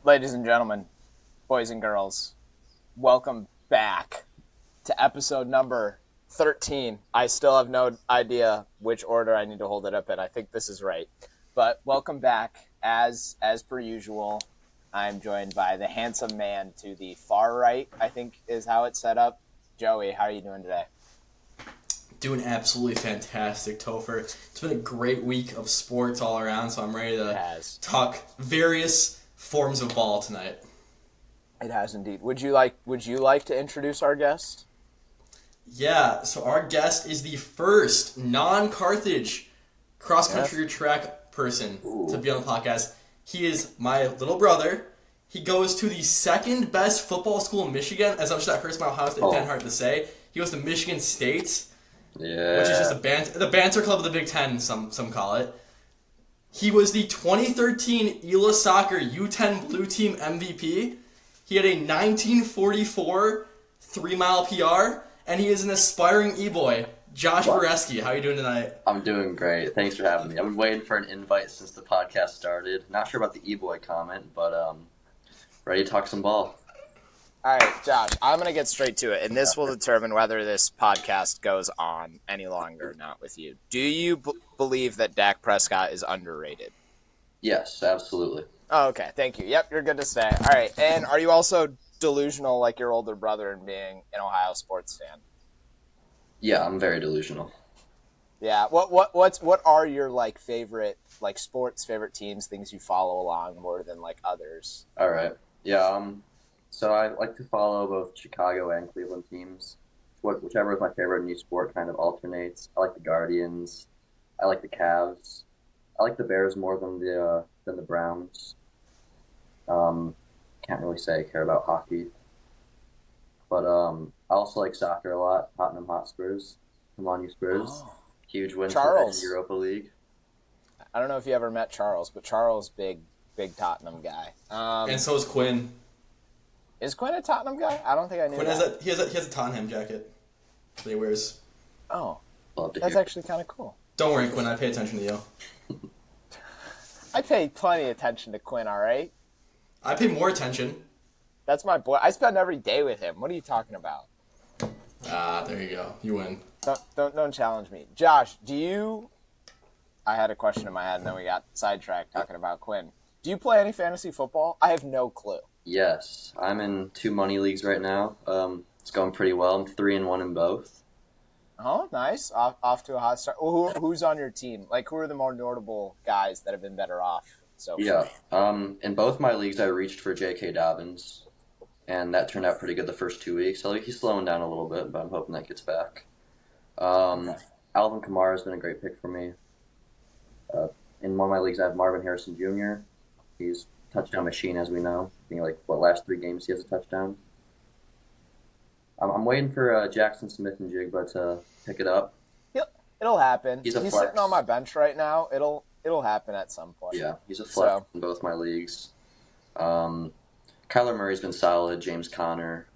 Ladies and gentlemen, boys and girls, welcome back to episode number 13. I still have no idea which order I need to hold it up in. I think this is right. But welcome back. As per usual, I'm joined by the handsome man to the far right, I think is how it's set up. Joey, how are you doing today? Doing absolutely fantastic, Topher. It's been a great week of sports all around, so I'm ready to talk various forms of ball tonight. It has indeed. Would you like to introduce our guest? Yeah, so our guest is the first non-Carthage cross-country track person to be on the podcast. He is my little brother. He goes to the second best football school in Michigan, as much as that hurts my Ohio State fan heart to say. He goes to Michigan State. Yeah. Which is just the banter club of the Big Ten, some call it. He was the 2013 ELA Soccer U10 Blue Team MVP. He had a 1944 3-mile PR, and he is an aspiring e-boy. Josh Boreski, how are you doing tonight? I'm doing great. Thanks for having me. I've been waiting for an invite since the podcast started. Not sure about the e-boy comment, but ready to talk some ball. All right, Josh, I'm going to get straight to it, and this will determine whether this podcast goes on any longer or not with you. Do you believe that Dak Prescott is underrated? Yes, absolutely. Oh, okay, thank you. Yep, you're good to stay. All right, and are you also delusional like your older brother in being an Ohio sports fan? Yeah, I'm very delusional. Yeah, what are your favorite sports, favorite teams, things you follow along more than others? All right. Yeah, so I like to follow both Chicago and Cleveland teams. Whichever is my favorite in each sport kind of alternates. I like the Guardians. I like the Cavs. I like the Bears more than the Browns. Can't really say I care about hockey. But I also like soccer a lot. Tottenham Hotspurs. Come on, you Spurs. Oh. Huge win Charles. for the Europa League. I don't know if you ever met Charles, but Charles, big Tottenham guy. And so is Quinn. Is Quinn a Tottenham guy? I don't think I knew Quinn that. he has a Tottenham jacket that he wears. Oh, Love to that's hear. actually kind of cool. Don't worry, Quinn, I pay attention to you. I pay plenty of attention to Quinn, all right? I pay more attention. That's my boy. I spend every day with him. What are you talking about? There you go. You win. Don't challenge me. Josh, I had a question in my head, and then we got sidetracked talking about Quinn. Do you play any fantasy football? I have no clue. Yes, I'm in 2 money leagues right now. It's going pretty well. I'm 3-1 in both. Oh, nice. Off to a hot start. Who's on your team? Who are the more notable guys that have been better off so far? Yeah. In both my leagues, I reached for J.K. Dobbins, and that turned out pretty good the first 2 weeks. So he's slowing down a little bit, but I'm hoping that gets back. Okay. Alvin Kamara has been a great pick for me. In one of my leagues, I have Marvin Harrison Jr. He's a touchdown machine, as we know. I think last 3 games he has a touchdown. I'm waiting for Jackson Smith and Jigba to pick it up. It'll happen. He's sitting on my bench right now. It'll happen at some point. Yeah, he's a flex in both my leagues. Kyler Murray's been solid. James Conner,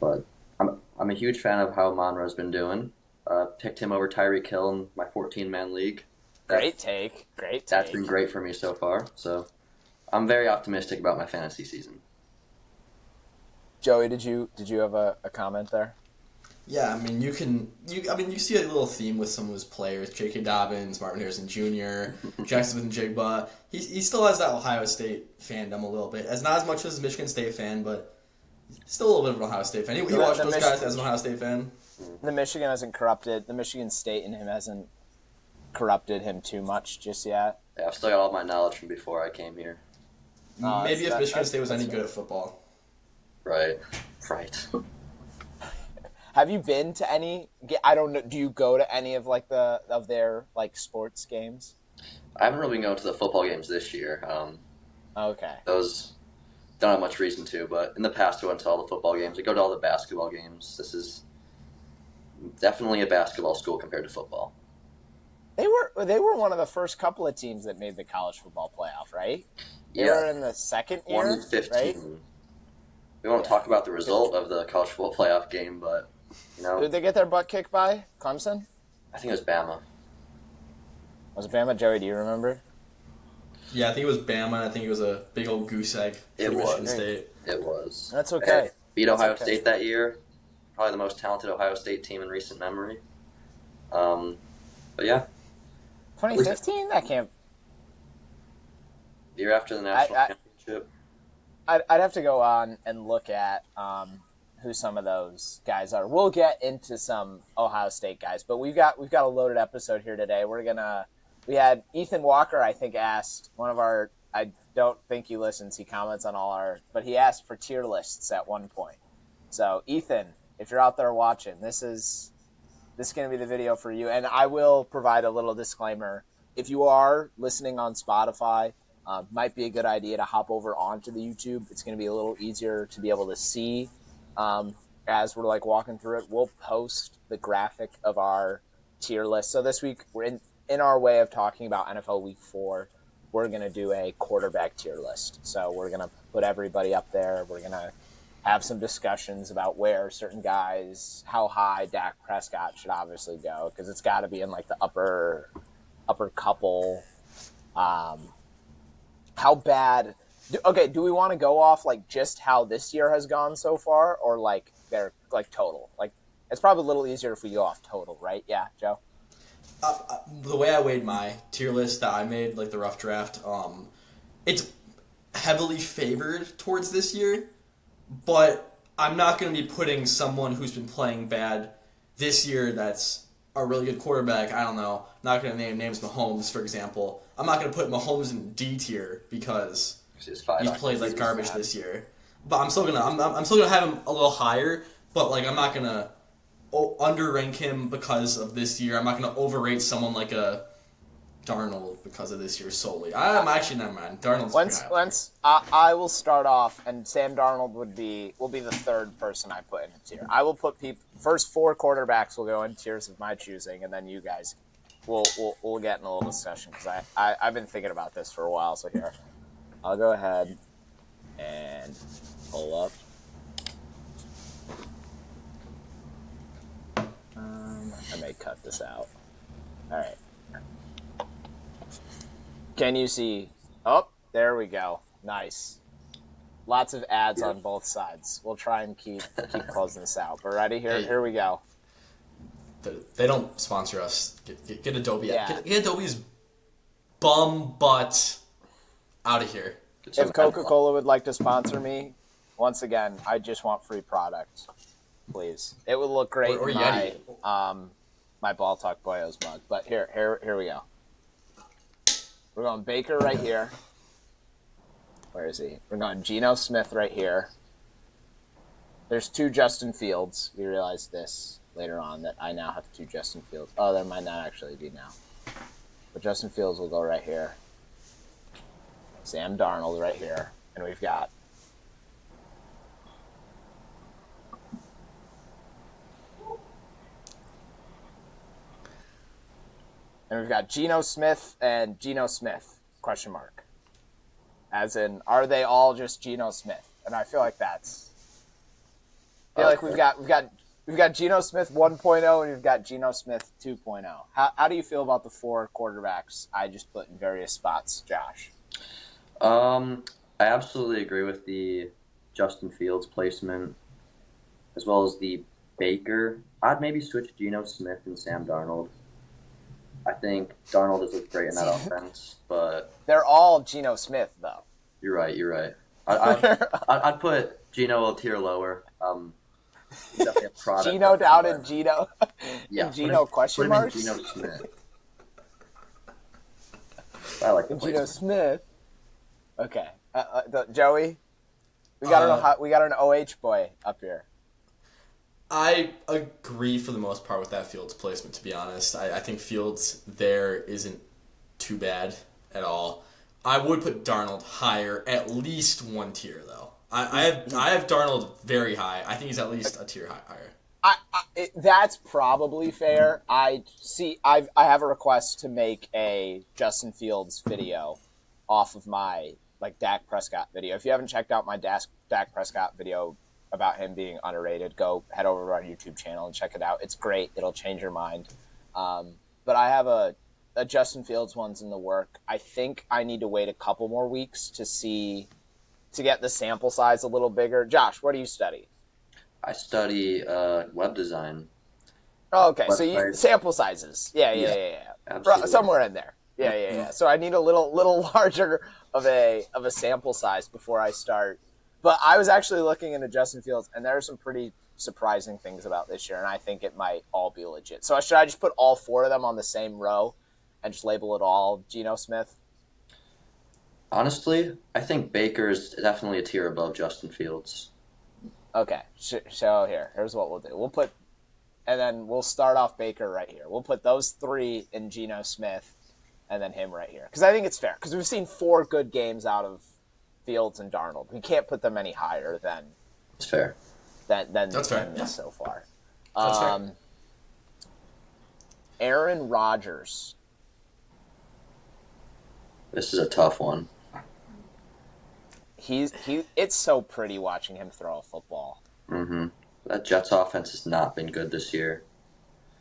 but I'm a huge fan of how Monroe's been doing. Picked him over Tyreek Hill in my 14-man league. Great take. That's been great for me so far. So I'm very optimistic about my fantasy season. Joey, did you have a comment there? Yeah, I mean, you see a little theme with some of his players: J.K. Dobbins, Marvin Harrison Jr., Jackson Smith and Jigba. He still has that Ohio State fandom a little bit, not as much as a Michigan State fan, but still a little bit of an Ohio State fan. He watched those guys as an Ohio State fan. The Michigan hasn't corrupted. The Michigan State in him hasn't corrupted him too much just yet. Yeah, I've still got all my knowledge from before I came here. Maybe if Michigan State was any good at football. Right. Have you been to any? I don't know. Do you go to any of their sports games? I haven't really been going to the football games this year. Okay. Those don't have much reason to, but in the past I went to all the football games. I go to all the basketball games. This is definitely a basketball school compared to football. They were one of the first couple of teams that made the college football playoff, right? They were in the second year, 1-15. right? We won't talk about the result of the college football playoff game, but Did they get their butt kicked by Clemson? I think it was Bama. Was it Bama? Joey, do you remember? Yeah, I think it was Bama, and I think it was a big old goose egg for It Michigan was. State. It was. That's okay. Beat That's Ohio okay. State that year. Probably the most talented Ohio State team in recent memory. But yeah, 2015? That can't. the year after the national I championship. I'd have to go on and look at who some of those guys are. We'll get into some Ohio State guys, but we've got a loaded episode here today. We had Ethan Walker, I think, asked one of our. I don't think he listens. He comments on all our, but he asked for tier lists at one point. So Ethan, if you're out there watching, this is going to be the video for you. And I will provide a little disclaimer. If you are listening on Spotify, might be a good idea to hop over onto the YouTube. It's going to be a little easier to be able to see as we're like walking through it. We'll post the graphic of our tier list. So this week we're in our way of talking about NFL Week 4. We're going to do a quarterback tier list. So we're going to put everybody up there. We're going to have some discussions about where certain guys, how high Dak Prescott should obviously go, because it's got to be in like the upper couple. How bad? Do we want to go off like just how this year has gone so far, or like they're like total? Like it's probably a little easier if we go off total, right? Yeah, Joe. The way I weighed my tier list that I made, like the rough draft, it's heavily favored towards this year, but I'm not going to be putting someone who's been playing bad this year that's a really good quarterback. I don't know. Not going to name names. Mahomes, for example. I'm not going to put Mahomes in D tier because he's played like garbage this year. But I'm still gonna I'm still gonna have him a little higher. But like I'm not gonna underrank him because of this year. I'm not gonna overrate someone like a Darnold because of this year solely. I'm actually never mind. Darnold's I will start off, and Sam Darnold will be the third person I put in a tier. I will put first 4 quarterbacks will go in tiers of my choosing, and then you guys we'll get in a little discussion because I've been thinking about this for a while. So here, I'll go ahead and pull up. I may cut this out. All right. Can you see? Oh, there we go. Nice. Lots of ads on both sides. We'll try and keep closing this out. But ready? Here we go. They don't sponsor us. Get Adobe. Yeah. Get Adobe's bum butt out of here. If Coca-Cola would like to sponsor me, once again, I just want free product, please. It would look great or in Yeti. my Ball Talk Boyos mug. But here we go. We're going Baker right here. Where is he? We're going Geno Smith right here. There's 2 Justin Fields. We realized this later on that I now have 2 Justin Fields. Oh, there might not actually be now. But Justin Fields will go right here. Sam Darnold right here. And we've got Geno Smith and Geno Smith, question mark. As in, are they all just Geno Smith? And I feel like like we've got Geno Smith 1.0 and we've got Geno Smith 2.0. How do you feel about the 4 quarterbacks I just put in various spots, Josh? I absolutely agree with the Justin Fields placement, as well as the Baker. I'd maybe switch Geno Smith and Sam Darnold. I think Darnold has looked great in that offense, but they're all Geno Smith, though. You're right. I'd put Geno a tier lower. Definitely a product. Geno down and Geno. Yeah, Geno question marks. Geno Smith. I like the Geno Smith. Okay, Joey, we got an OH boy up here. I agree for the most part with that Fields placement, to be honest. I think Fields there isn't too bad at all. I would put Darnold higher, at least 1 tier, though. I have Darnold very high. I think he's at least a tier higher. That's probably fair. I have a request to make a Justin Fields video off of my Dak Prescott video. If you haven't checked out my Dak Prescott video about him being underrated, go head over to our YouTube channel and check it out. It's great. It'll change your mind. But I have a a Justin Fields one's in the work. I think I need to wait a couple more weeks to get the sample size a little bigger. Josh, what do you study? I study web design, Oh, okay, so websites. sample sizes. Yeah, yeah, Yeah, yeah, yeah. absolutely. Somewhere in there. Yeah, yeah, yeah. So I need a little larger of a sample size before I start. But I was actually looking into Justin Fields, and there are some pretty surprising things about this year, and I think it might all be legit. So should I just put all four of them on the same row and just label it all Geno Smith? Honestly, I think Baker's definitely a tier above Justin Fields. Okay. So here's what we'll do. And then we'll start off Baker right here. We'll put those three in Geno Smith, and then him right here. Because I think it's fair. Because we've seen 4 good games out of Fields and Darnold. We can't put them any higher than It's fair. That's fair. this so far. That's fair. Aaron Rodgers. This is a tough one. It's so pretty watching him throw a football. Mm-hmm. That Jets offense has not been good this year.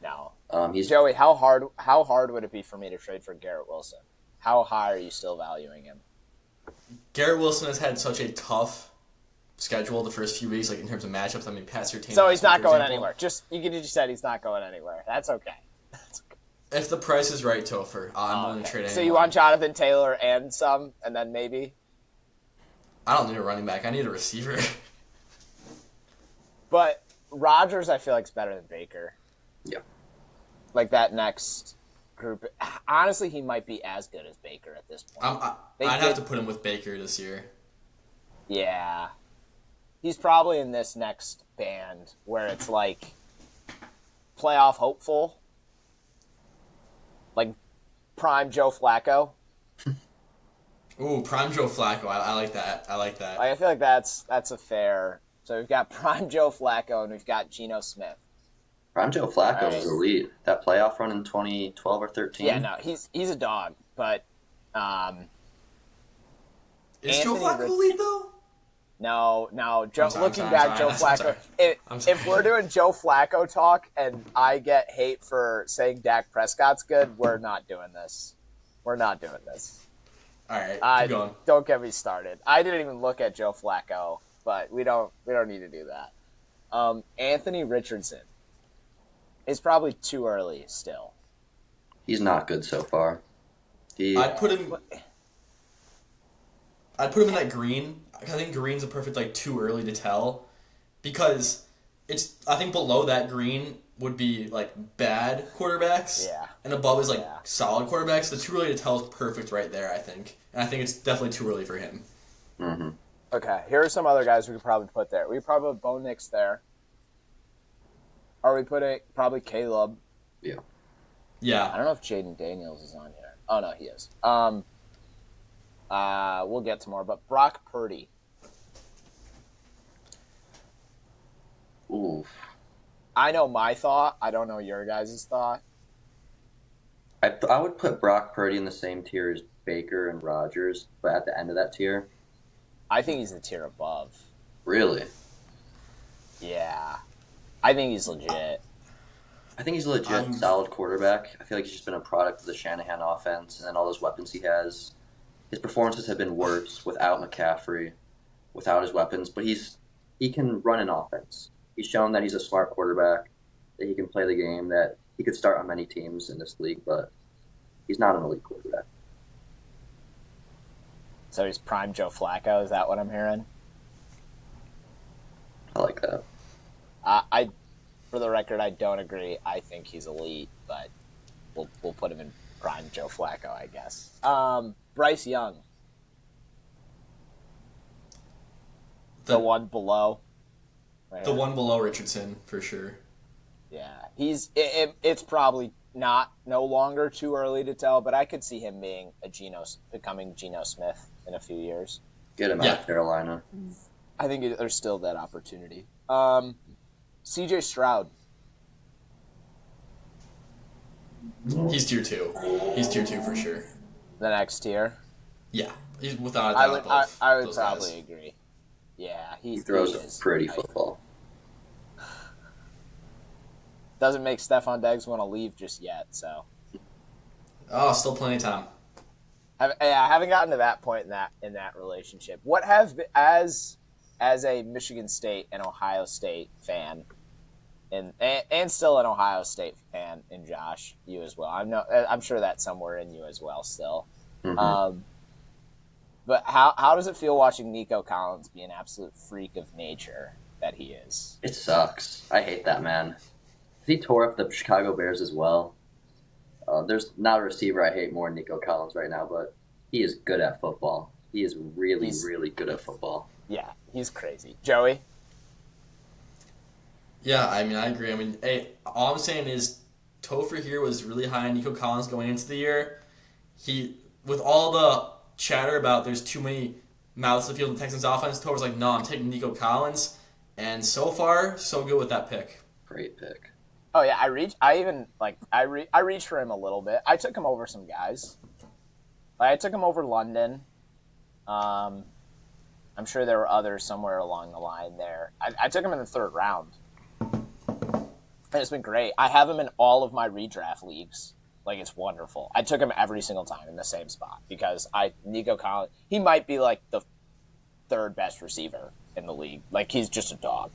No. He's Joey, how hard would it be for me to trade for Garrett Wilson? How high are you still valuing him? Garrett Wilson has had such a tough schedule the first few weeks, like in terms of matchups. I mean, Pat Surtain. So he's not going anywhere. You just said he's not going anywhere. That's okay. If the price is right, Topher, I'm willing to trade anyone. So you want Jonathan Taylor and some, and then maybe? I don't need a running back. I need a receiver. But Rodgers, I feel like, is better than Baker. Yeah. Like that next group. Honestly, he might be as good as Baker at this point. I'd have to put him with Baker this year. Yeah. He's probably in this next band where it's like playoff hopeful. Like prime Joe Flacco. Ooh, prime Joe Flacco. I like that. I like that. I feel like that's a fair. So we've got prime Joe Flacco and we've got Geno Smith. Prime Joe Flacco Right. was elite. That playoff run in 2012 or 13. Yeah, no, he's a dog, but Is Joe Anthony Flacco elite though? no. Joe. I'm Looking sorry, back, Joe I'm sorry. Flacco. I'm sorry. If we're doing Joe Flacco talk and I get hate for saying Dak Prescott's good, we're not doing this. We're not doing this. All right, keep going. Don't get me started. I didn't even look at Joe Flacco, but we don't need to do that. Anthony Richardson is probably too early still. He's not good so far. I'd put him in that green. I think green's a perfect like too early to tell because I think below that green would be like bad quarterbacks. Yeah. And above is like solid quarterbacks. The too early to tell is perfect right there, I think. And I think it's definitely too early for him. Mm-hmm. Okay, here are some other guys we could probably put there. We probably put Bo Nix there. Or we put probably Caleb. Yeah. I Yeah. don't know if Jaden Daniels is on here. Oh no, he is. We'll get to more, but Brock Purdy. Ooh. I know my thought. I don't know your guys' thought. I would put Brock Purdy in the same tier as Baker and Rodgers, but at the end of that tier. I think he's the tier above. Really? Yeah. I think he's legit. I think he's a legit solid quarterback. I feel like he's just been a product of the Shanahan offense and then all those weapons he has. His performances have been worse without McCaffrey, without his weapons, but he can run an offense. He's shown that he's a smart quarterback, that he can play the game, that he could start on many teams in this league, but he's not an elite quarterback. So he's prime Joe Flacco. Is that what I'm hearing? I like that. For the record, I don't agree. I think he's elite, but we'll put him in prime Joe Flacco, I guess. Bryce Young, the one below. Right The here. one below Richardson, for sure. Yeah, it's probably no longer too early to tell, but I could see him becoming Geno Smith in a few years. Get him out of Carolina. I think there's still that opportunity. C.J. Stroud. He's tier 2. He's tier 2 for sure. The next tier. Yeah. He's without a I doubt would above I would those probably guys. agree. Yeah, He throws he a is. pretty football. Doesn't make Stephon Diggs want to leave just yet, so. Oh, still plenty of time. I haven't gotten to that point in that relationship. What have as a Michigan State and Ohio State fan, and still an Ohio State fan in Josh, you as well. I'm sure that's somewhere in you as well still. Mm-hmm. But how does it feel watching Nico Collins be an absolute freak of nature that he is? It sucks. I hate that man. He tore up the Chicago Bears as well. There's not a receiver I hate more than Nico Collins right now, but he is good at football. He is really, really good at football. Yeah, he's crazy. Joey? Yeah, I mean, I agree. I mean, hey, all I'm saying is Topher here was really high on Nico Collins going into the year. With all the chatter about there's too many mouths to field in the Texans offense, Topher's like, no, I'm taking Nico Collins. And so far, so good with that pick. Great pick. Oh yeah, I reached for him a little bit. I took him over some guys. I took him over London. I'm sure there were others somewhere along the line there. I took him in the third round. And it's been great. I have him in all of my redraft leagues. Like, it's wonderful. I took him every single time in the same spot because Nico Collins, he might be like the third best receiver in the league. Like, he's just a dog.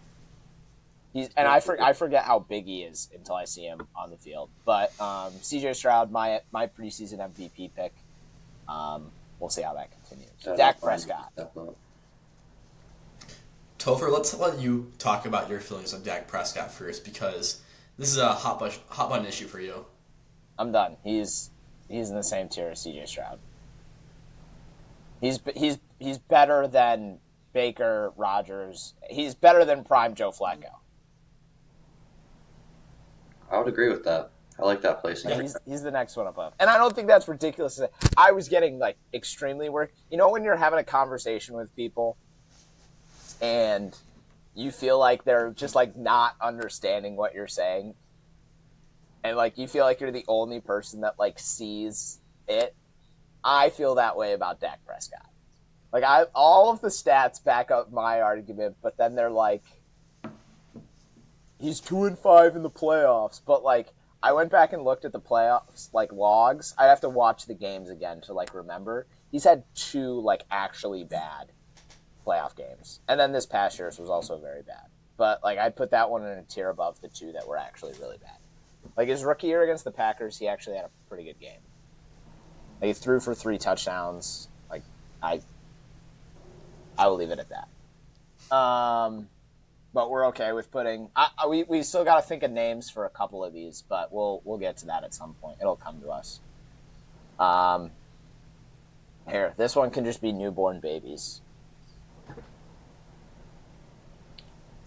I forget how big he is until I see him on the field. But CJ Stroud, my preseason MVP pick. We'll see how that continues. Dak Prescott. Topher, let's let you talk about your feelings on Dak Prescott first because this is a hot button issue for you. I'm done. He's in the same tier as CJ Stroud. He's better than Baker, Rodgers. He's better than prime Joe Flacco. I would agree with that. I like that placing. Yeah, he's the next one above. And I don't think that's ridiculous. I was getting like extremely worried. You know when you're having a conversation with people and you feel like they're just like not understanding what you're saying? And like you feel like you're the only person that like sees it. I feel that way about Dak Prescott. Like all of the stats back up my argument, but then they're like he's 2-5 in the playoffs, but like I went back and looked at the playoffs like logs. I have to watch the games again to like remember. He's had 2 like actually bad playoff games, and then this past year's was also very bad. But like I put that one in a tier above the 2 that were actually really bad. Like his rookie year against the Packers, he actually had a pretty good game. Like, he threw for 3 touchdowns. Like I will leave it at that. But we're okay with putting. We still got to think of names for a couple of these, but we'll get to that at some point. It'll come to us. Here, this one can just be newborn babies.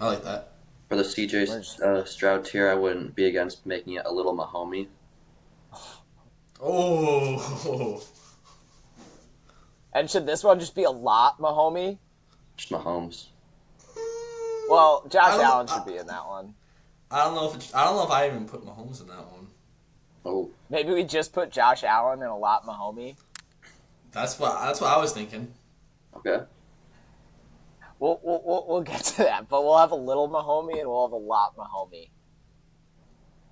I like that. For the CJ Stroud tier, I wouldn't be against making it a little Mahomey. Oh. And should this one just be a lot Mahomey? Just Mahomes. Well, Josh Allen should be in that one. I don't know if I even put Mahomes in that one. Oh. Maybe we just put Josh Allen in a lot Mahomey. That's what I was thinking. Okay. We'll get to that, but we'll have a little Mahomey and we'll have a lot Mahomey.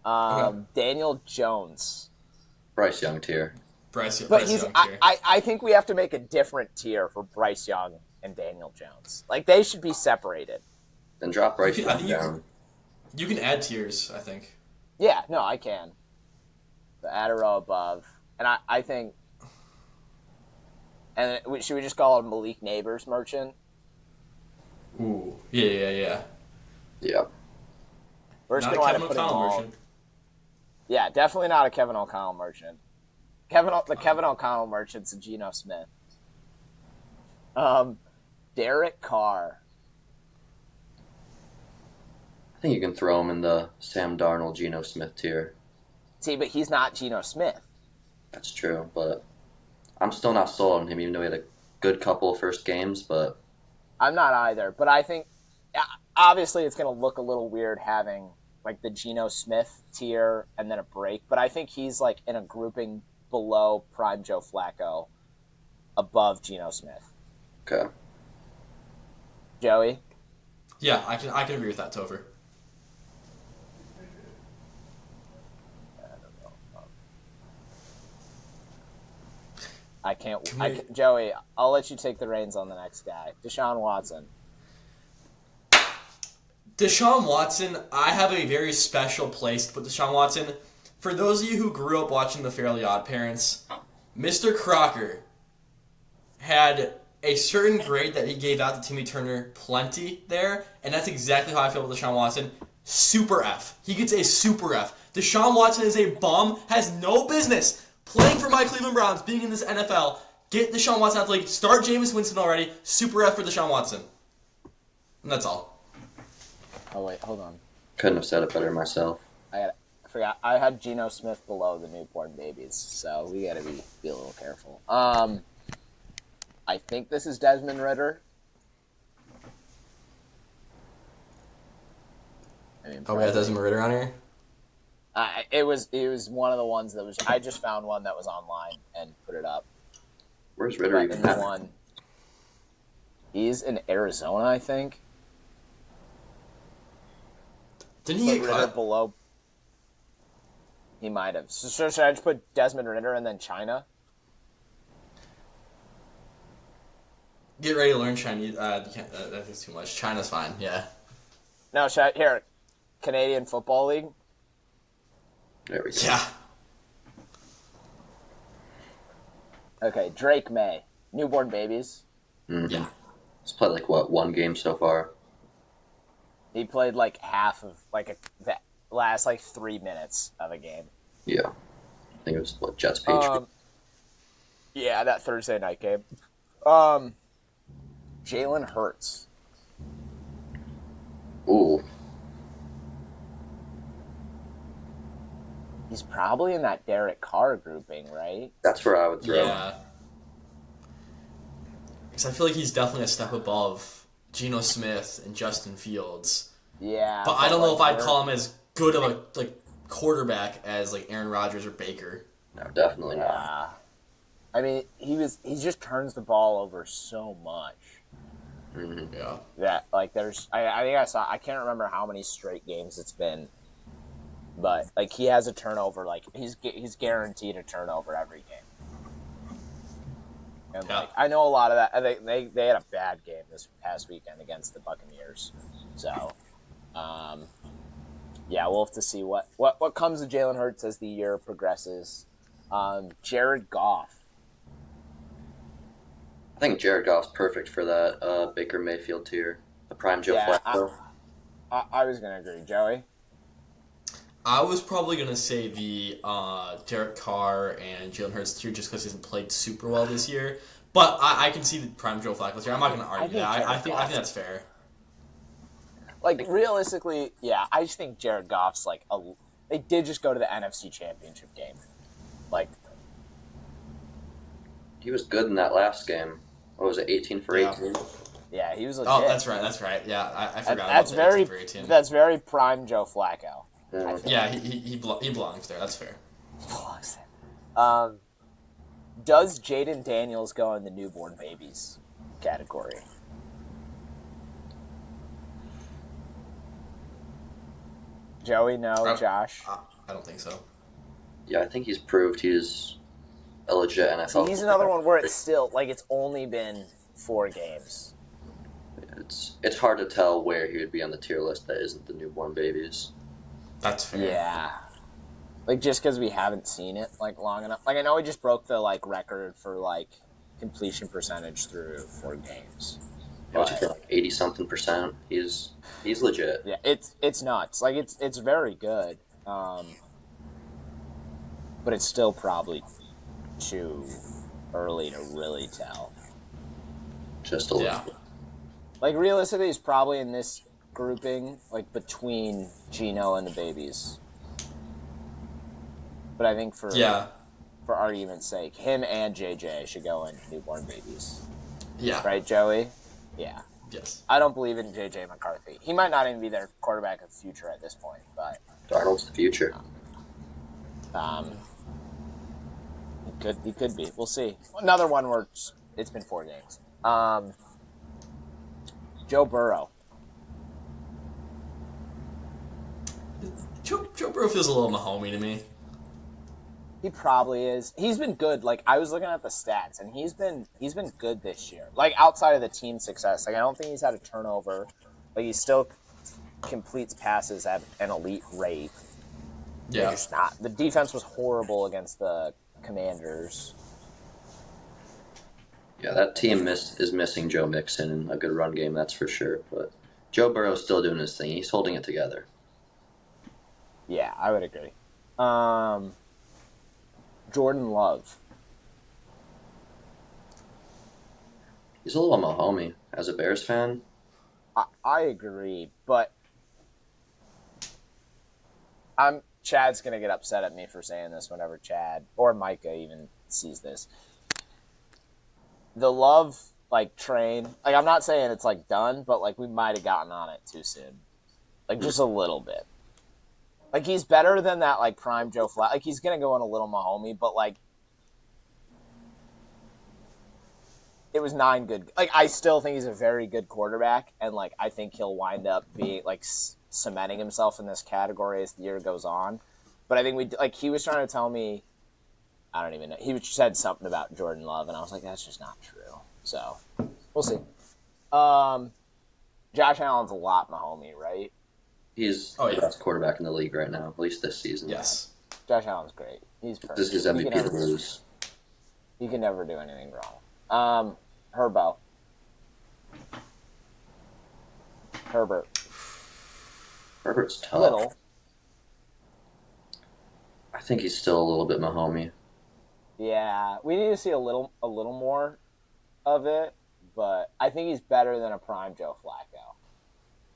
Okay. Daniel Jones. Bryce Young tier. Bryce But Young tier. I think we have to make a different tier for Bryce Young and Daniel Jones. Like, they should be separated. Then drop Bryce I Young think down. You can add tiers, I think. Yeah, no, I can. Add a row above. And I think... And should we just call him Malik Neighbors Merchant? Ooh. Yeah. Yeah. We're just Not a going to Kevin put him O'Connell all... merchant. Yeah, definitely not a Kevin O'Connell merchant. The Kevin O'Connell merchant's a Geno Smith. Derek Carr. I think you can throw him in the Sam Darnold, Geno Smith tier. See, but he's not Geno Smith. That's true, but I'm still not sold on him, even though he had a good couple of first games, but... I'm not either, but I think obviously it's going to look a little weird having like the Geno Smith tier and then a break, but I think he's like in a grouping below prime Joe Flacco, above Geno Smith. Okay. Joey? Yeah, I can agree with that, Topher. I can't. Can we- Joey, I'll let you take the reins on the next guy. Deshaun Watson. Deshaun Watson, I have a very special place to put Deshaun Watson. For those of you who grew up watching The Fairly Odd Parents, Mr. Crocker had a certain grade that he gave out to Timmy Turner plenty there, and that's exactly how I feel with Deshaun Watson. Super F. He gets a super F. Deshaun Watson is a bum, has no business playing for my Cleveland Browns, being in this NFL. Get Deshaun Watson out of the league. Start Jameis Winston already. Super F for Deshaun Watson. And that's all. Oh wait, hold on. Couldn't have said it better myself. I forgot. I had Geno Smith below the newborn babies, so we gotta be a little careful. I think this is Desmond Ritter. Oh, we got Desmond Ritter on here? It was one of the ones that was. I just found one that was online and put it up. Where's Ritter But even in the at? one, he's in Arizona, I think. Didn't he Put get Ritter cut? below. He might have. So should I just put Desmond Ritter and then China? Get ready to learn Chinese. You can't, that's too much. China's fine, yeah. No, here, Canadian Football League. There we go. Yeah. Okay, Drake May, newborn babies. Mhm. Yeah. He's played like what, one game so far? He played like half of the last 3 minutes of a game. Yeah. I think it was what, Jets Patriots. Yeah, that Thursday night game. Jalen Hurts. Ooh. He's probably in that Derek Carr grouping, right? That's where I would throw him. Yeah. Because I feel like he's definitely a step above Geno Smith and Justin Fields. Yeah. But I don't know if I'd we're- call him as good of a quarterback as Aaron Rodgers or Baker. No, definitely not. Yeah. I mean, he just turns the ball over so much Mm-hmm. Yeah. that there's I think I can't remember how many straight games it's been, but he has a turnover, he's guaranteed a turnover every game. And Yeah. I know a lot of that. I think they had a bad game this past weekend against the Buccaneers. So, yeah, we'll have to see what comes of Jalen Hurts as the year progresses. Jared Goff. I think Jared Goff's perfect for that Baker Mayfield tier. The prime Joe Yeah, Flacco. I was gonna agree, Joey. I was probably going to say the Derek Carr and Jalen Hurts tier just because he hasn't played super well this year. But I can see the prime Joe Flacco tier. I'm not going to argue that. I think that's fair. Realistically, yeah, I just think Jared Goff's they did just go to the NFC Championship game. He was good in that last game. What was it, 18 for Yeah. 18? Yeah, he was legit. Oh, that's right. Yeah, I forgot That's about the 18 very for 18. that's very prime Joe Flacco. Yeah. Yeah, he belongs there. That's fair. Does Jaden Daniels go in the newborn babies category? Joey, no. Josh? I don't think so. Yeah, I think he's proved he's a legit NFL. See, he's another one where it's still it's only been 4 games. It's hard to tell where he would be on the tier list that isn't the newborn babies. That's fair. Yeah. Just because we haven't seen it long enough. I know he just broke the record for completion percentage through 4 games. Yeah, which is 80 something percent. He's legit. Yeah, it's nuts. It's very good. But it's still probably too early to really tell. Just a little. Yeah. Realistically, he's probably in this grouping, between Geno and the babies. But I think for argument's sake, him and JJ should go in newborn babies. Yeah. Right, Joey? Yeah. Yes. I don't believe in JJ McCarthy. He might not even be their quarterback of the future at this point, but Darnold's the future. he could be. We'll see. Another one where it's been 4 games. Joe Burrow. Joe Burrow feels a little Mahomey to me. He probably is. He's been good. Like I was looking at the stats, and he's been good this year. Like outside of the team success, like I don't think he's had a turnover. Like he still completes passes at an elite rate. They're Yeah. just not. The defense was horrible against the Commanders. Yeah, that team is missing Joe Mixon in a good run game, that's for sure. But Joe Burrow's still doing his thing. He's holding it together. Yeah, I would agree. Jordan Love. He's a little Mahomey as a Bears fan. I agree, but Chad's gonna get upset at me for saying this whenever Chad or Micah even sees this. The Love train, I'm not saying it's done, but we might have gotten on it too soon, just a little bit. He's better than that prime Joe Flacco. He's gonna go on a little Mahomey, but it was 9 good. I still think he's a very good quarterback, and I think he'll wind up being cementing himself in this category as the year goes on. But I think he was trying to tell me, I don't even know. He said something about Jordan Love, and I was like, that's just not true. So we'll see. Josh Allen's a lot Mahomey, right? He's the best quarterback in the league right now, at least this season. Yes. Josh Allen's great. He's perfect. This is his MVP to lose. He can never do anything wrong. Herbert. Herbert's tough. Little. I think he's still a little bit Mahomey. Yeah, we need to see a little more of it, but I think he's better than a prime Joe Flacco.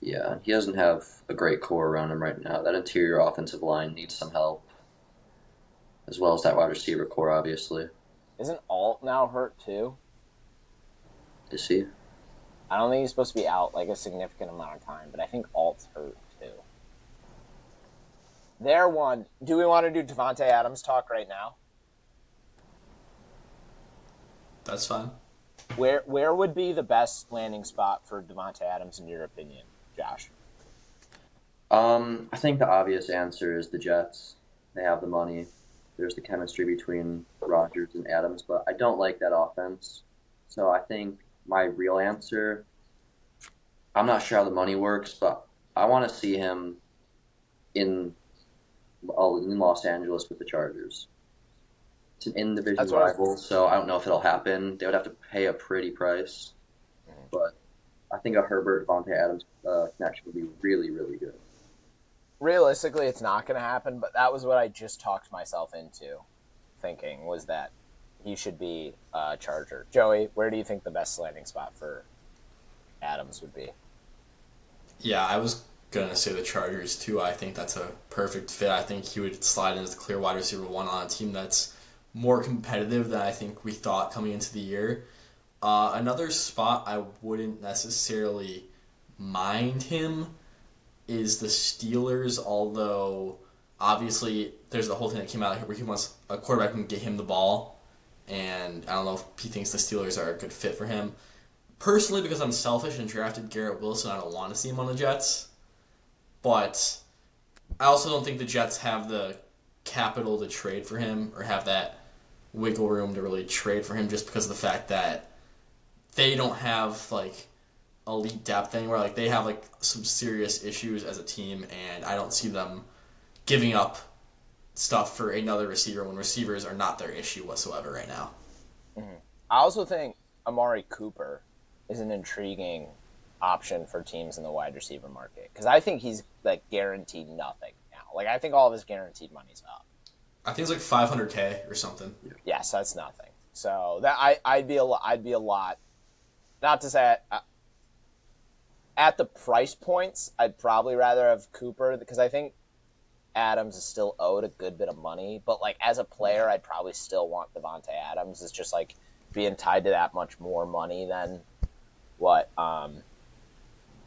Yeah, he doesn't have a great core around him right now. That interior offensive line needs some help, as well as that wide receiver core, obviously. Isn't Alt now hurt too? Is he? I don't think he's supposed to be out a significant amount of time, but I think Alt's hurt too. Do we want to do Devontae Adams talk right now? That's fine. Where would be the best landing spot for Devontae Adams in your opinion, Josh? I think the obvious answer is the Jets. They have the money. There's the chemistry between Rodgers and Adams, but I don't like that offense. So I think my real answer, I'm not sure how the money works, but I want to see him in Los Angeles with the Chargers. It's an in-division rival, so I don't know if it'll happen. They would have to pay a pretty price, but I think a Herbert-Devontae Adams connection would be really, really good. Realistically, it's not going to happen, but that was what I just talked myself into thinking, was that he should be a Charger. Joey, where do you think the best landing spot for Adams would be? Yeah, I was going to say the Chargers, too. I think that's a perfect fit. I think he would slide in as the clear wide receiver 1 on a team that's more competitive than I think we thought coming into the year. Another spot I wouldn't necessarily mind him is the Steelers, although obviously there's the whole thing that came out where he wants a quarterback who can get him the ball, and I don't know if he thinks the Steelers are a good fit for him. Personally, because I'm selfish and drafted Garrett Wilson, I don't want to see him on the Jets, but I also don't think the Jets have the capital to trade for him or have that wiggle room to really trade for him, just because of the fact that they don't have elite depth anywhere. They have some serious issues as a team, and I don't see them giving up stuff for another receiver when receivers are not their issue whatsoever right now. Mm-hmm. I also think Amari Cooper is an intriguing option for teams in the wide receiver market, because I think he's guaranteed nothing now. I think all of his guaranteed money's up. I think it's $500K or something. Yes, that's nothing. So that I'd be a lot. Not to say at the price points, I'd probably rather have Cooper, because I think Adams is still owed a good bit of money. But as a player, I'd probably still want Devontae Adams. It's just being tied to that much more money than what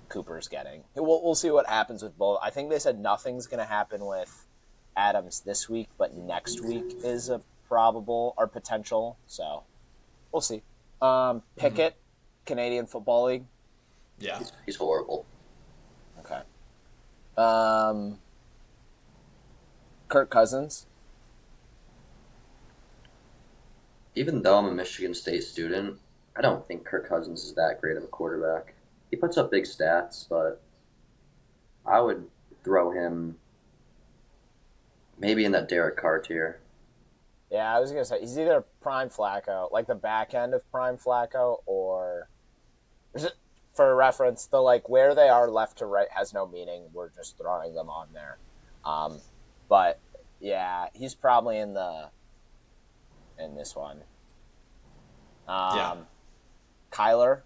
Cooper's getting. We'll see what happens with both. I think they said nothing's going to happen with Adams this week, but next week is a probable or potential. So we'll see. Pickett, Canadian Football League. Yeah, he's horrible. Okay. Kirk Cousins. even though I'm a Michigan State student, I don't think Kirk Cousins is that great of a quarterback. He puts up big stats, but I would throw him maybe in that Derek Carr tier. Yeah, I was gonna say he's either prime Flacco, like the back end of prime Flacco, or for reference, the like where they are left to right has no meaning. We're just throwing them on there. Um, but yeah, he's probably in this one. Yeah. Kyler.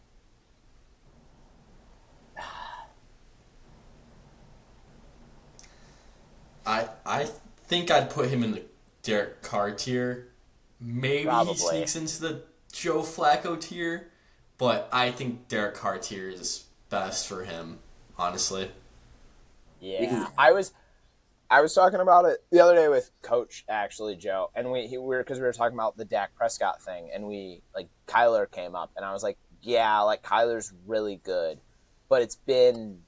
I think I'd put him in the Derek Carr tier. Maybe Probably. he sneaks into the Joe Flacco tier, but I think Derek Carr tier is best for him, honestly. Yeah, I was talking about it the other day with Coach actually, Joe, and we were because we were talking about the Dak Prescott thing, and we like Kyler came up, and I was like, yeah, like Kyler's really good, but it's been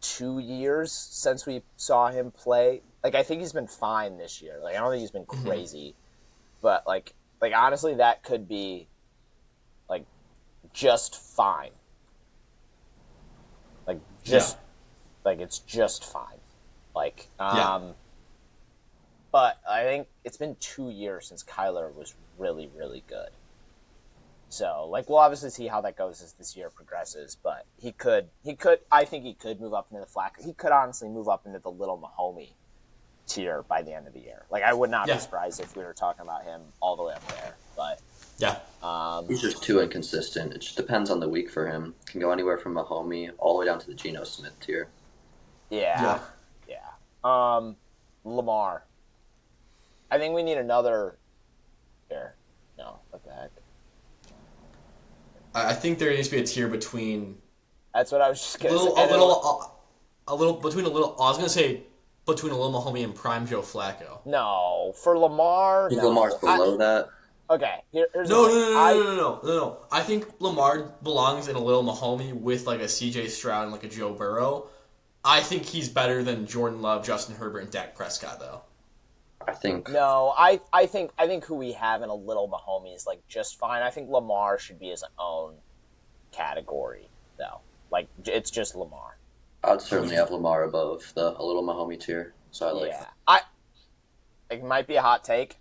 2 years since we saw him play. Like I think he's been fine this year. Like I don't think he's been crazy, but like honestly, that could be like just fine. Like just like it's just fine. Like Yeah. but I think it's been 2 years since Kyler was really, really good. So, like, we'll obviously see how that goes as this year progresses. But I think he could move up into the Flacco. He could honestly move up into the little Mahomey tier by the end of the year. Like, I would not be Yeah. surprised if we were talking about him all the way up there. But Yeah. He's just too inconsistent. It just depends on the week for him. Can go anywhere from Mahomey all the way down to the Geno Smith tier. yeah, Lamar. I think we need another. Here, no, what the heck? I think there needs to be a tier between That's what I was just a gonna little, say. a little between a little. I was gonna say between a little Mahomey and Prime Joe Flacco. No, for Lamar, I think no. Lamar's below that. Okay, here's No, the no, thing. no, no, no, no, no, no. I think Lamar belongs in a little Mahomey with like a C.J. Stroud and like a Joe Burrow. I think he's better than Jordan Love, Justin Herbert, and Dak Prescott, though. I think No, I think who we have in a little Mahomey is like just fine. I think Lamar should be his own category, though. Like it's just Lamar. I'd certainly have Lamar above a little Mahomey tier. So I like Yeah, it might be a hot take.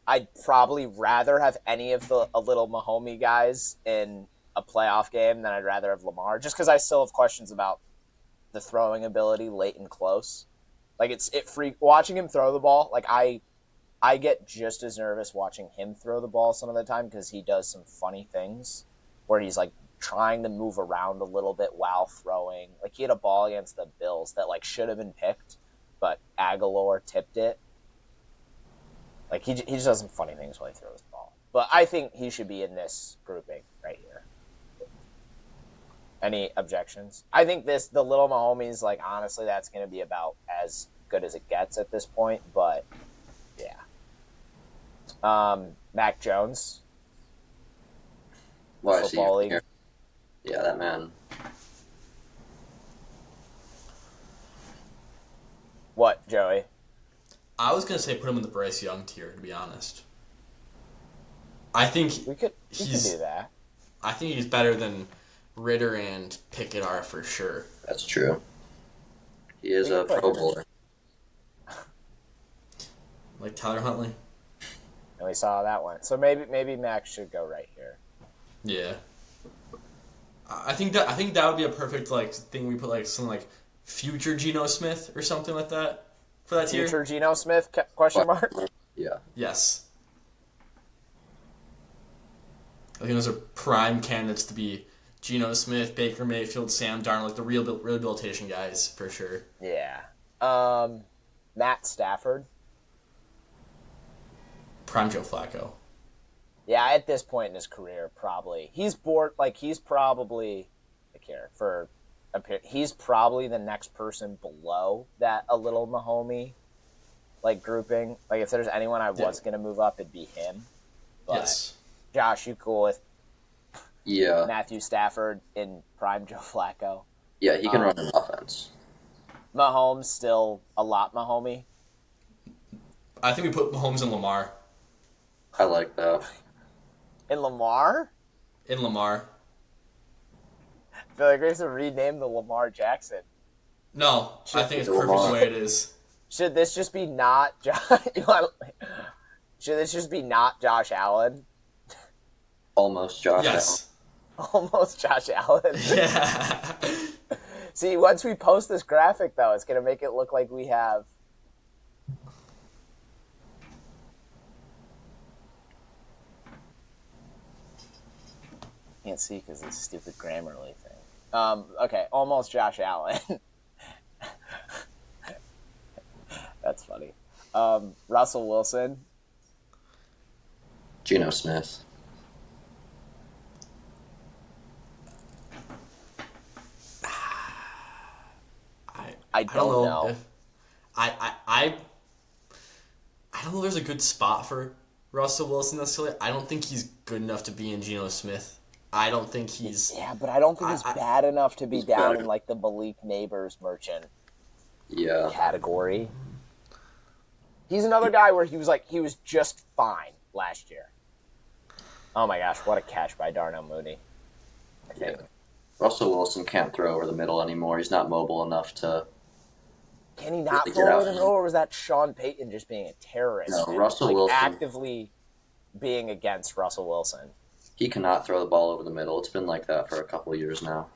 I'd probably rather have any of the a little Mahomey guys in a playoff game than I'd rather have Lamar, just because I still have questions about the throwing ability late and close. Like watching him throw the ball. Like I get just as nervous watching him throw the ball some of the time because he does some funny things where he's like trying to move around a little bit while throwing. Like he had a ball against the Bills that like should have been picked, but Aguilar tipped it. Like he just does some funny things while he throws the ball. But I think he should be in this grouping right here. Any objections? I think the little Mahomes, like honestly, that's going to be about as good as it gets at this point. But yeah, Mac Jones, Well, I see football you league. here. Yeah, that man. What, Joey? I was gonna say put him in the Bryce Young tier, to be honest. I think We could he's do that. I think he's better than Ritter and Pickett are for sure. That's true. He is a Pro Bowler. Like Tyler Huntley. And we saw that one. So maybe Mac should go right here. Yeah. I think that would be a perfect like thing we put like something like future Geno Smith or something like that for that tier. Future Geno Smith? Question mark. Yeah. Yes. I think those are prime candidates to be Geno Smith, Baker Mayfield, Sam Darnold, like the rehabilitation guys for sure. Yeah. Matt Stafford. Prime Joe Flacco. Yeah, at this point in his career, probably he's bored. Like he's probably, he's probably the next person below that a little Mahomey, like grouping. Like if there's anyone I was gonna move up, it'd be him. But Yes. Josh, you cool with Yeah. Matthew Stafford in prime Joe Flacco? Yeah, he can run an offense. Mahomes still a lot Mahomey. I think we put Mahomes and Lamar. I like that. In Lamar? In Lamar. I feel like we have to rename the Lamar Jackson. No, I think it's perfect Lamar. the way it is. Should this just be not Should this just be not Josh Allen? Almost Josh Allen. Yes. Almost Josh Allen. Yeah. See, once we post this graphic, though, it's going to make it look like we have. Can't see because of this stupid Grammarly thing. Okay, almost Josh Allen. That's funny. Russell Wilson. Geno Smith. I don't know. If I don't know. If there's a good spot for Russell Wilson necessarily. I don't think he's good enough to be in Geno Smith. I don't think he's. Yeah, but I don't think he's bad enough to be down better. in like the Malik Neighbors merchant Yeah. category. He's another guy where he was just fine last year. Oh my gosh, what a catch by Darnell Mooney. I think. Yeah. Russell Wilson can't throw over the middle anymore. He's not mobile enough to. Can he not Get throw out. over the middle, or was that Sean Payton just being a terrorist? No, and, Russell like, Wilson. actively being against Russell Wilson. He cannot throw the ball over the middle. It's been like that for a couple of years now.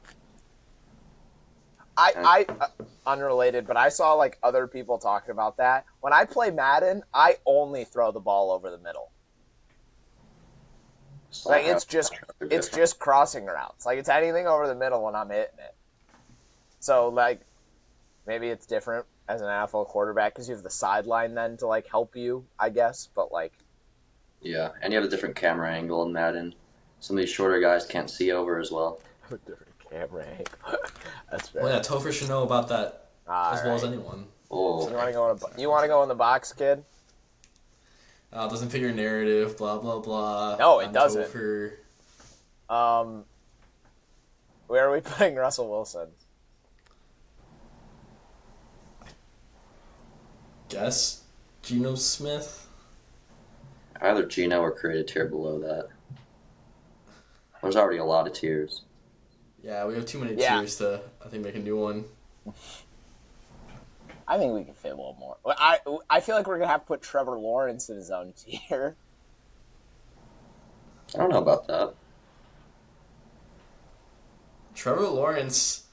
I unrelated, but I saw like other people talking about that. When I play Madden, I only throw the ball over the middle. Like it's just crossing routes. Like it's anything over the middle when I'm hitting it. So like maybe it's different as an NFL quarterback because you have the sideline then to like help you, I guess. But like Yeah, and you have a different camera angle in Madden. Some of these shorter guys can't see over as well. different camera angle. That's fair. Well, yeah, Topher should know about that as well as right. anyone. Oh, So you want to go in the box, kid? Doesn't fit your narrative. Blah blah blah. No, it I'm doesn't. Topher. Where are we putting Russell Wilson? Guess Geno Smith. either Geno or create a tier below that. There's already a lot of tiers. Yeah, we have too many Yeah. tiers to, I think, make a new one. I think we can fit a little more. I feel like we're gonna have to put Trevor Lawrence in his own tier. I don't know about that. Trevor Lawrence,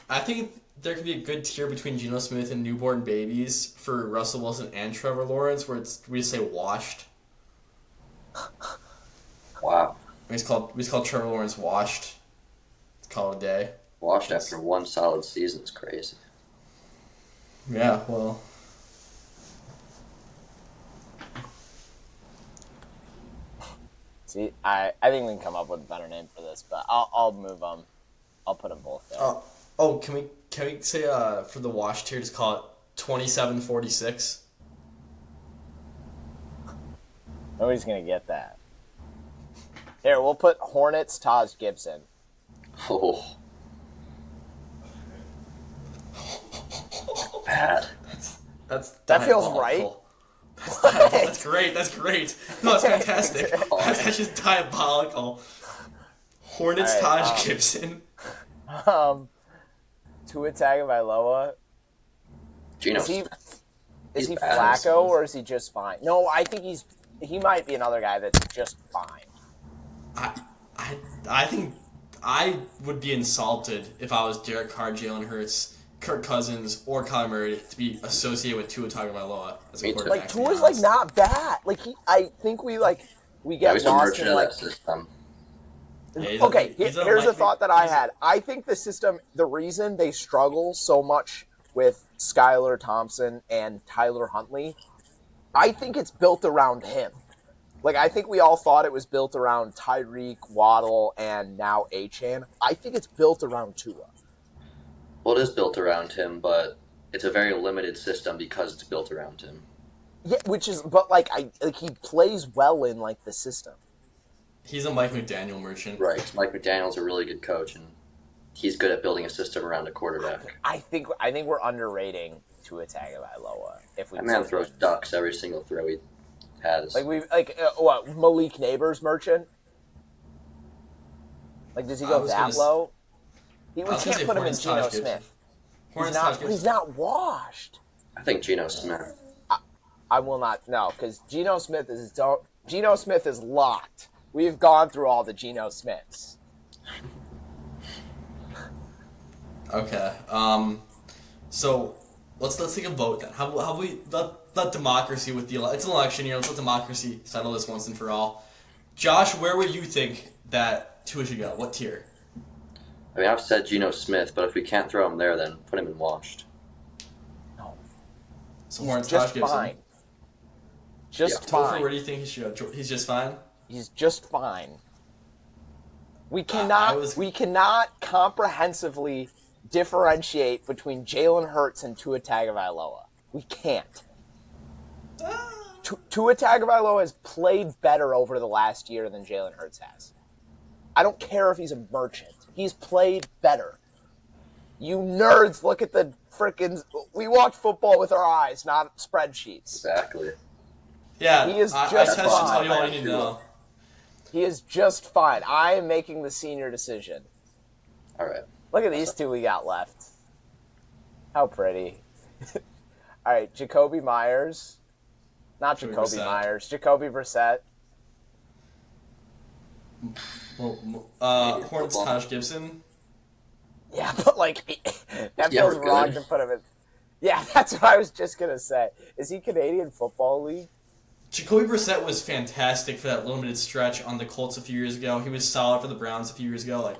I think there could be a good tier between Geno Smith and newborn babies for Russell Wilson and Trevor Lawrence, where we just say washed. Wow. We just call Trevor Lawrence washed. Let's call it a day. Washed after one solid season is crazy. Yeah, well. See, I think we can come up with a better name for this, but I'll move them. I'll put them both there. Can we say for the wash tier, just call it 2746? Nobody's gonna get that. Here, we'll put Hornets Taj Gibson. Oh. Bad. That feels diabolical. right. That's great. That's great. No, that's fantastic. That's just diabolical. Hornets All right, Taj Gibson. Tua Tagovailoa. Geno. Is he He's bad. Flacco or is he just fine? No, I think he might be another guy that's just fine. I think I would be insulted if I was Derek Carr, Jalen Hurts, Kirk Cousins, or Kyler Murray to be associated with Tua Tagovailoa as a Me too. quarterback. Like to be Tua's like honest. not bad. Like I think we get He's a lost merchant in of like. that system. Yeah, Okay, here's here's a thought that I had. I think the system, the reason they struggle so much with Skylar Thompson and Tyler Huntley, I think it's built around him. Like, I think we all thought it was built around Tyreek, Waddle, and now Achane. I think it's built around Tua. Well, it is built around him, but it's a very limited system because it's built around him. Yeah, but he plays well in like the system. He's a Mike McDaniel merchant. Right. Mike McDaniel's a really good coach, and he's good at building a system around a quarterback. I think we're underrating Tua Tagovailoa if we. That man throws ducks every single throw he has. Like Malik Neighbors merchant. Like, does he I go was that gonna, low? We I was gonna can't say put him in Hornets Taj Geno Gibson. Smith. Hornets Taj He's Gibson. not washed. I think Geno Smith. I will not no, because Geno Smith is locked. We've gone through all the Geno Smiths. Okay. So let's take a vote then. How we let democracy with the it's an election year. Let's let democracy settle this once and for all. Josh, where would you think that Tua should go? What tier? I mean, I've said Geno Smith, but if we can't throw him there, then put him in washed. No, So he's Hornets just Taj Gibson. fine. Just Yeah. Topher, fine. where do you think he should go? He's just fine. He's just fine. We I cannot was we cannot comprehensively differentiate between Jalen Hurts and Tua Tagovailoa. We can't. Tua Tagovailoa has played better over the last year than Jalen Hurts has. I don't care if he's a merchant. He's played better. You nerds look at the frickin'... We watch football with our eyes, not spreadsheets. Exactly. yeah. He is I just test should tell fine. you all you need to know. He is just fine. I am making the senior decision. All right. Look at these two we got left. How pretty. All right, Jacoby Myers. Not Jacoby Jacoby Brissett. Myers. Jacoby Brissett. Hornets Football. Taj Gibson. Yeah, but like that Is he ever feels wrong good? to put him in. Yeah, that's what I was just gonna say. Is he Canadian Football League? Jacoby Brissett was fantastic for that limited stretch on the Colts a few years ago. He was solid for the Browns a few years ago. Like,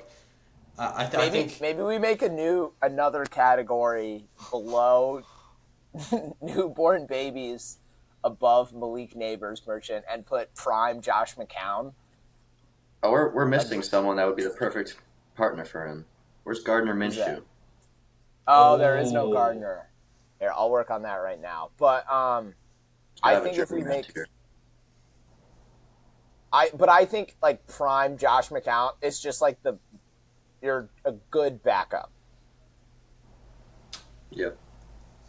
I think Maybe we make another category below newborn babies, above Malik Neighbors Merchant, and put prime Josh McCown. Oh, we're missing someone that would be the perfect partner for him. Where's Gardner Who's that? Minshew? Oh, there is no Oh. Gardner. Here, I'll work on that right now. But I have a think if we journeyman make tier. I think like prime Josh McCown, it's just like you're a good backup. Yep.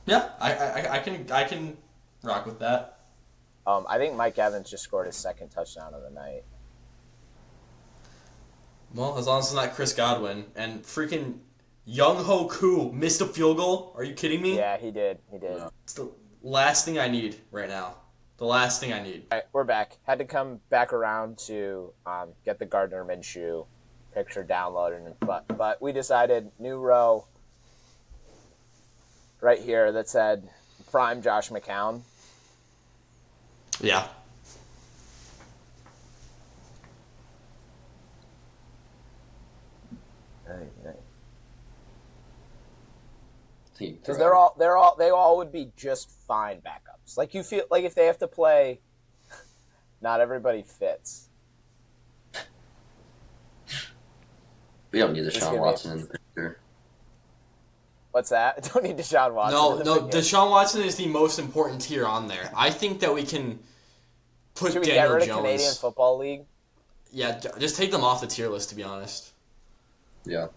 yeah, I can rock with that. I think Mike Evans just scored his second touchdown of the night. Well, as long as it's not Chris Godwin and freaking Young Ho Koo missed a field goal. Are you kidding me? Yeah, he did. Yeah. It's the last thing I need right now. The last thing I need. All right, we're back. Had to come back around to get the Gardner Minshew picture downloaded, but we decided new row right here that said prime Josh McCown. Yeah. Because they all would be just fine backups. Like you feel like if they have to play, not everybody fits. We don't need This is Deshaun gonna be- Watson in the picture. What's that? I don't need Deshaun Watson. No, in the no. picture. Deshaun Watson is the most important tier on there. I think that we can put Should we Daniel get rid of Jones. Canadian Football League? Yeah, just take them off the tier list. To be honest. Yeah.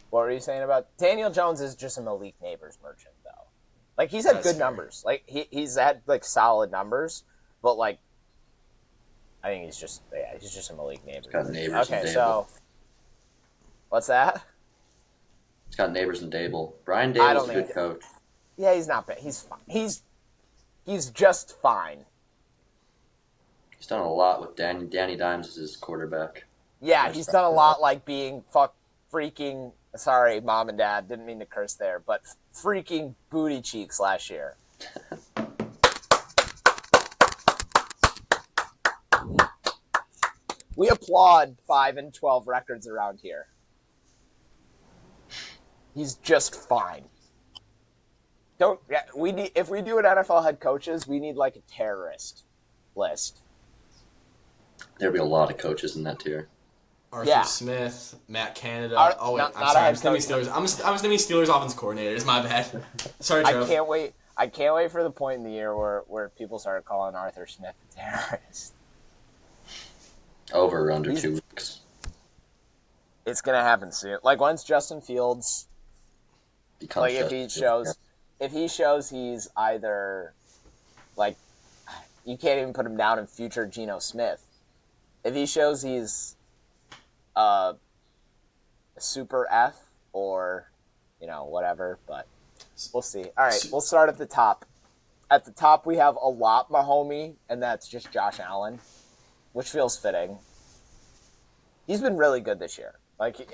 What were you saying about Daniel Jones? Is just a Malik Neighbors merchant though. Like he's had That's good fair. numbers. Like he's had like solid numbers, but like I think he's just a Malik Neighbors. Got merchant. Neighbors and Okay, Dable. so what's that? He's got Neighbors and Dable. Brian I don't Dable's a good think- coach. Yeah, he's not bad. He's fine. He's just fine. He's done a lot with Danny Dimes as his quarterback. Yeah, he's done a lot like being freaking. Sorry, mom and dad, didn't mean to curse there, but freaking booty cheeks last year. We applaud 5-12 records around here. He's just fine. If we do an NFL head coaches, we need like a terrorist list. There'd be a lot of coaches in that tier. Arthur Yeah. Smith, Matt Canada. Not- wait, not I'm a sorry. head I'm just naming coach. Steelers. I was naming Steelers offense coordinators. My bad. Sorry, I Trev. can't wait. I can't wait for the point in the year where people start calling Arthur Smith a terrorist. Over or under He's- 2 weeks. It's gonna happen soon. Like once Justin Fields, Becomes like if just- he shows he's either like you can't even put him down in future Geno Smith. If he shows he's a super F or, whatever, but we'll see. All right, we'll start at the top. At the top, we have a lot Mahomey, and that's just Josh Allen, which feels fitting. He's been really good this year.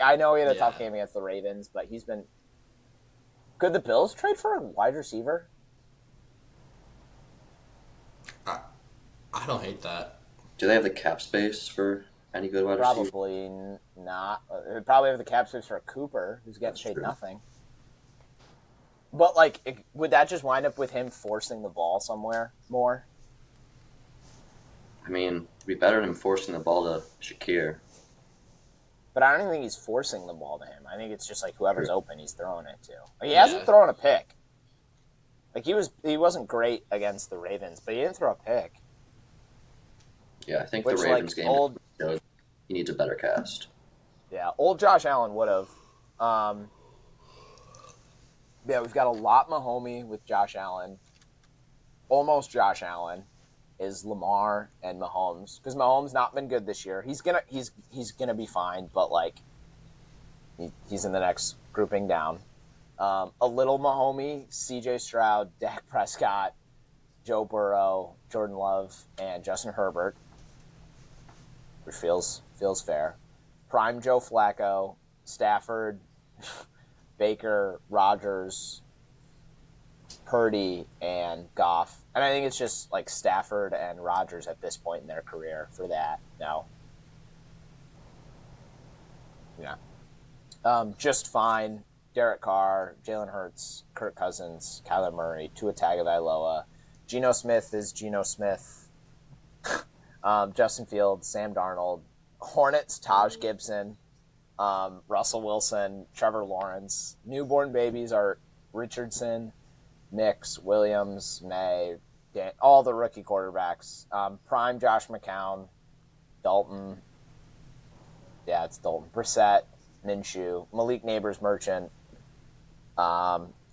I know he had a tough game against the Ravens, but he's been... Could the Bills trade for a wide receiver? I don't hate that. Do they have the cap space for any good wide receiver? Probably not. They probably have the cap space for a Cooper, who's getting paid nothing. But, would that just wind up with him forcing the ball somewhere more? I mean, it'd be better than him forcing the ball to Shakir. But I don't even think he's forcing the ball to him. I think it's just whoever's open, he's throwing it to. He hasn't thrown a pick. He wasn't great against the Ravens, but he didn't throw a pick. Yeah, I think the Ravens game he needs a better cast. Yeah, old Josh Allen would have. Yeah, we've got a lot Mahomey with Josh Allen. Almost Josh Allen is Lamar and Mahomes, because Mahomes not been good this year. He's gonna be fine, but he's in the next grouping down. A little Mahomey, C.J. Stroud, Dak Prescott, Joe Burrow, Jordan Love, and Justin Herbert, which feels fair. Prime Joe Flacco, Stafford, Baker, Rodgers, Purdy, and Goff. And I think it's just Stafford and Rodgers at this point in their career for that. No. Yeah. Just fine. Derek Carr, Jalen Hurts, Kirk Cousins, Kyler Murray, Tua Tagovailoa. Geno Smith is Geno Smith. Justin Fields, Sam Darnold. Hornets, Taj Gibson. Russell Wilson, Trevor Lawrence. Newborn babies are Richardson, Nix, Williams, May, all the rookie quarterbacks. Prime Josh McCown, Dalton. Yeah, it's Dalton. Brissett, Minshew, Malik Neighbors, Merchant,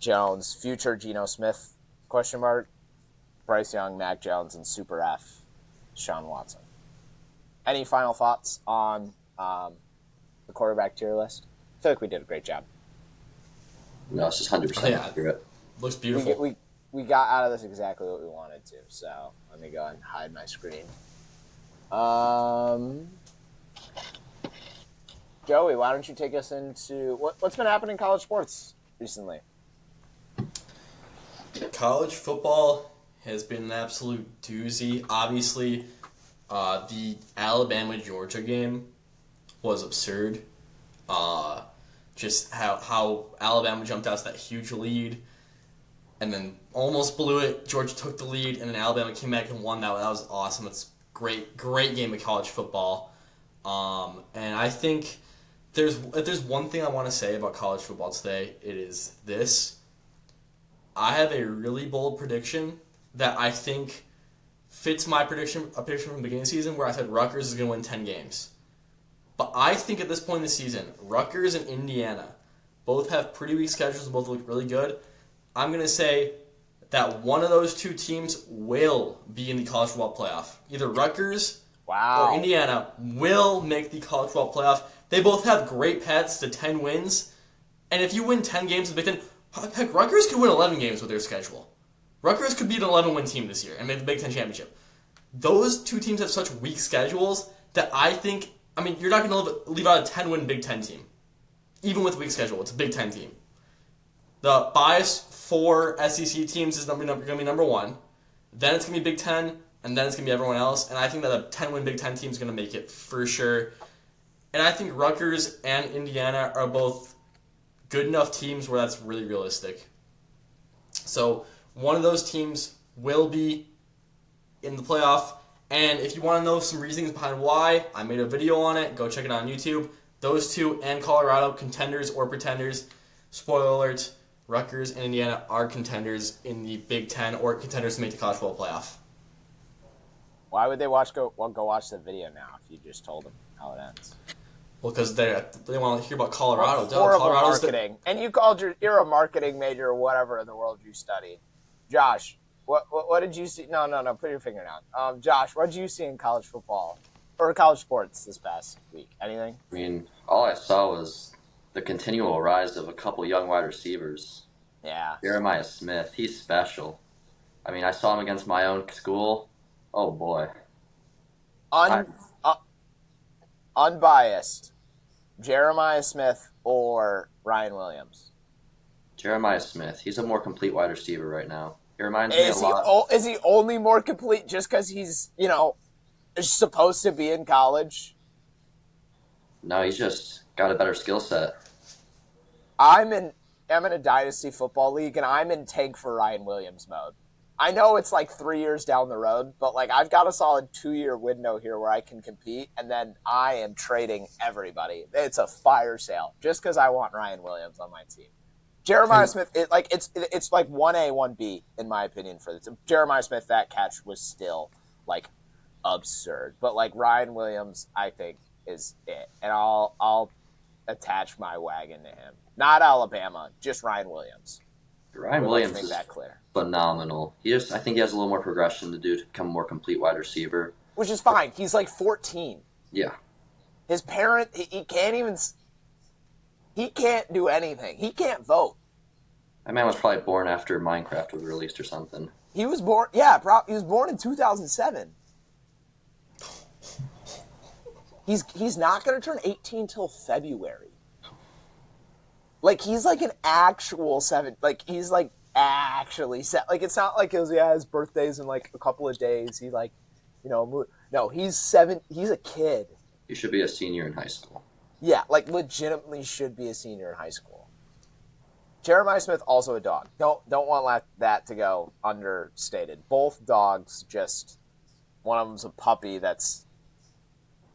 Jones, future Geno Smith, ? Bryce Young, Mac Jones, and Super F, Sean Watson. Any final thoughts on the quarterback tier list? I feel like we did a great job. No, it's just 100% accurate. Looks beautiful. We got out of this exactly what we wanted to, so let me go and hide my screen. Joey, why don't you take us into what's been happening in college sports recently? College football has been an absolute doozy. Obviously, the Alabama-Georgia game was absurd. Just how Alabama jumped out to that huge lead and then almost blew it. Georgia took the lead, and then Alabama came back and won that. That was awesome. It's great game of college football. And I think if there's one thing I want to say about college football today, it is this. I have a really bold prediction that I think fits my prediction from the beginning of the season, where I said Rutgers is going to win 10 games. But I think at this point in the season, Rutgers and Indiana both have pretty weak schedules and both look really good. I'm going to say that one of those two teams will be in the college football playoff. Either Rutgers or Indiana will make the college football playoff. They both have great paths to 10 wins. And if you win 10 games in the Big Ten, heck, Rutgers could win 11 games with their schedule. Rutgers could be an 11-win team this year and make the Big Ten championship. Those two teams have such weak schedules that I think, you're not going to leave out a 10-win Big Ten team. Even with a weak schedule, it's a Big Ten team. The bias for SEC teams is going to be number one. Then it's going to be Big Ten, and then it's going to be everyone else. And I think that a 10-win Big Ten team is going to make it for sure. And I think Rutgers and Indiana are both good enough teams where that's really realistic. So one of those teams will be in the playoff. And if you want to know some reasons behind why, I made a video on it. Go check it out on YouTube. Those two and Colorado, contenders or pretenders. Spoiler alert, Rutgers and Indiana are contenders in the Big Ten or contenders to make the college football playoff. Why would they go watch the video now if you just told them how it ends? Well, because they want to hear about Colorado. Horrible marketing. And you're a marketing major or whatever in the world you studied. Josh, What did you see? No. Put your finger down. Josh, what did you see in college football or college sports this past week? Anything? I mean, all I saw was the continual rise of a couple young wide receivers. Yeah. Jeremiah Smith, he's special. I mean, I saw him against my own school. Oh boy. I, Unbiased. Jeremiah Smith or Ryan Williams? Jeremiah Smith, he's a more complete wide receiver right now. He reminds me a lot. Is he only more complete just because he's supposed to be in college? No, he's just got a better skill set. I'm in a dynasty football league, and I'm in tank for Ryan Williams mode. I know it's like 3 years down the road, but like I've got a solid 2-year window here where I can compete, and then I am trading everybody. It's a fire sale just because I want Ryan Williams on my team. Jeremiah Smith, it's like 1A, 1B in my opinion for this. Jeremiah Smith, that catch was still like absurd, but like Ryan Williams, I think is it, and I'll attach my wagon to him. Not Alabama, just Ryan Williams. Ryan Williams make is that clear. Phenomenal. I think he has a little more progression to do to become a more complete wide receiver. Which is fine. He's like 14. Yeah. His parent, he can't do anything. He can't vote. That man was probably born after Minecraft was released or something. He was born, he was born in 2007. He's not going to turn 18 till February. Like, he's like an actual he's like actually set. Like, it's not like his birthday's in like a couple of days. He like, no, he's 7. He's a kid. He should be a senior in high school. Yeah, like legitimately should be a senior in high school. Jeremiah Smith, also a dog. Don't want that to go understated. Both dogs, just one of them's a puppy that's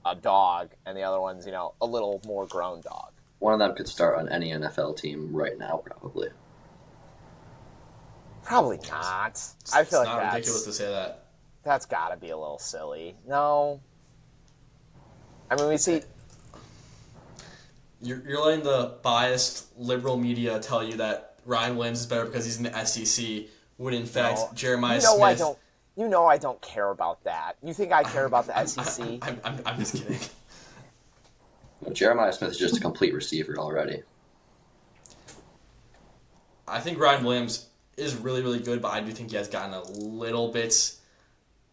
a dog, and the other one's a little more grown dog. One of them could start on any NFL team right now, probably. Probably not. I feel like that's ridiculous to say that. That's got to be a little silly. No. I mean, we see. You're letting the biased liberal media tell you that Ryan Williams is better because he's in the SEC, when in fact Jeremiah Smith. I don't care about that. You think I care about the SEC? I'm just kidding. Jeremiah Smith is just a complete receiver already. I think Ryan Williams is really, really good, but I do think he has gotten a little bit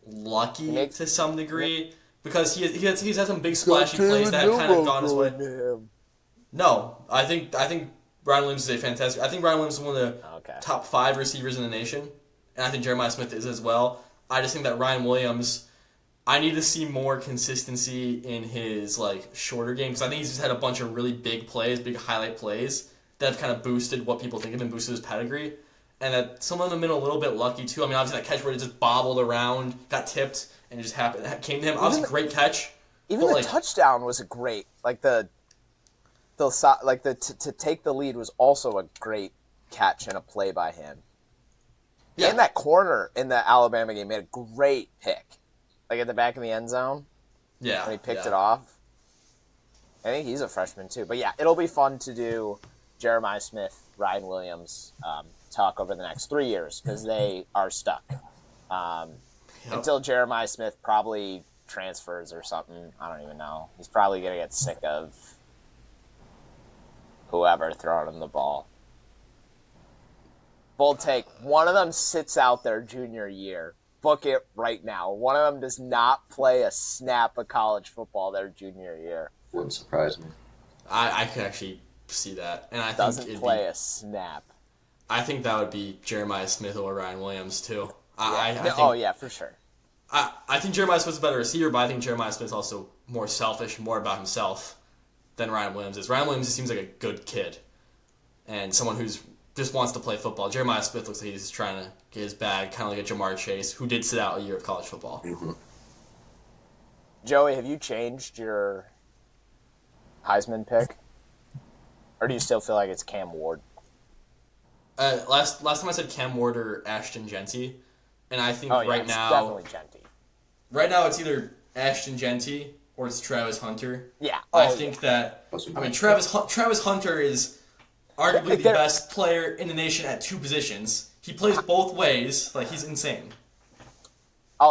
lucky to some degree because he's had some big splashy plays that have kind of gone his way. No, I think Ryan Williams is a fantastic. I think Ryan Williams is one of the top 5 receivers in the nation, and I think Jeremiah Smith is as well. I just think that Ryan Williams, I need to see more consistency in his shorter game because I think he's just had a bunch of really big plays, big highlight plays that have kind of boosted what people think of him, boosted his pedigree, and that some of them have been a little bit lucky too. I mean, obviously that catch where it just bobbled around, got tipped, and it just happened. It came to him. Obviously, great catch. Even the touchdown was a great to take the lead was also a great catch and a play by him. Yeah. And that corner in the Alabama game made a great pick. Like at the back of the end zone. Yeah. When he picked it off. I think he's a freshman too. But yeah, it'll be fun to do Jeremiah Smith, Ryan Williams talk over the next 3 years because they are stuck. Until Jeremiah Smith probably transfers or something. I don't even know. He's probably going to get sick of whoever throwing him the ball. Bold take. One of them sits out their junior year. Book it right now. One of them does not play a snap of college football their junior year. Wouldn't surprise me. I could actually see that, and I doesn't play a snap. I think that would be Jeremiah Smith or Ryan Williams too. I think, for sure. I think Jeremiah Smith's a better receiver, but I think Jeremiah Smith's also more selfish, more about himself than Ryan Williams is. Ryan Williams just seems like a good kid and someone who's just wants to play football. Jeremiah Smith looks like he's trying to get his bag, kind of like a Jamar Chase, who did sit out a year of college football. Mm-hmm. Joey, have you changed your Heisman pick? Or do you still feel like it's Cam Ward? Last time I said Cam Ward or Ashton Genty, and I think right now definitely Genty. Right now it's either Ashton Genty or it's Travis Hunter. Yeah. I think that Travis Hunter is arguably the best player in the nation at 2 positions. He plays both ways. Like, he's insane.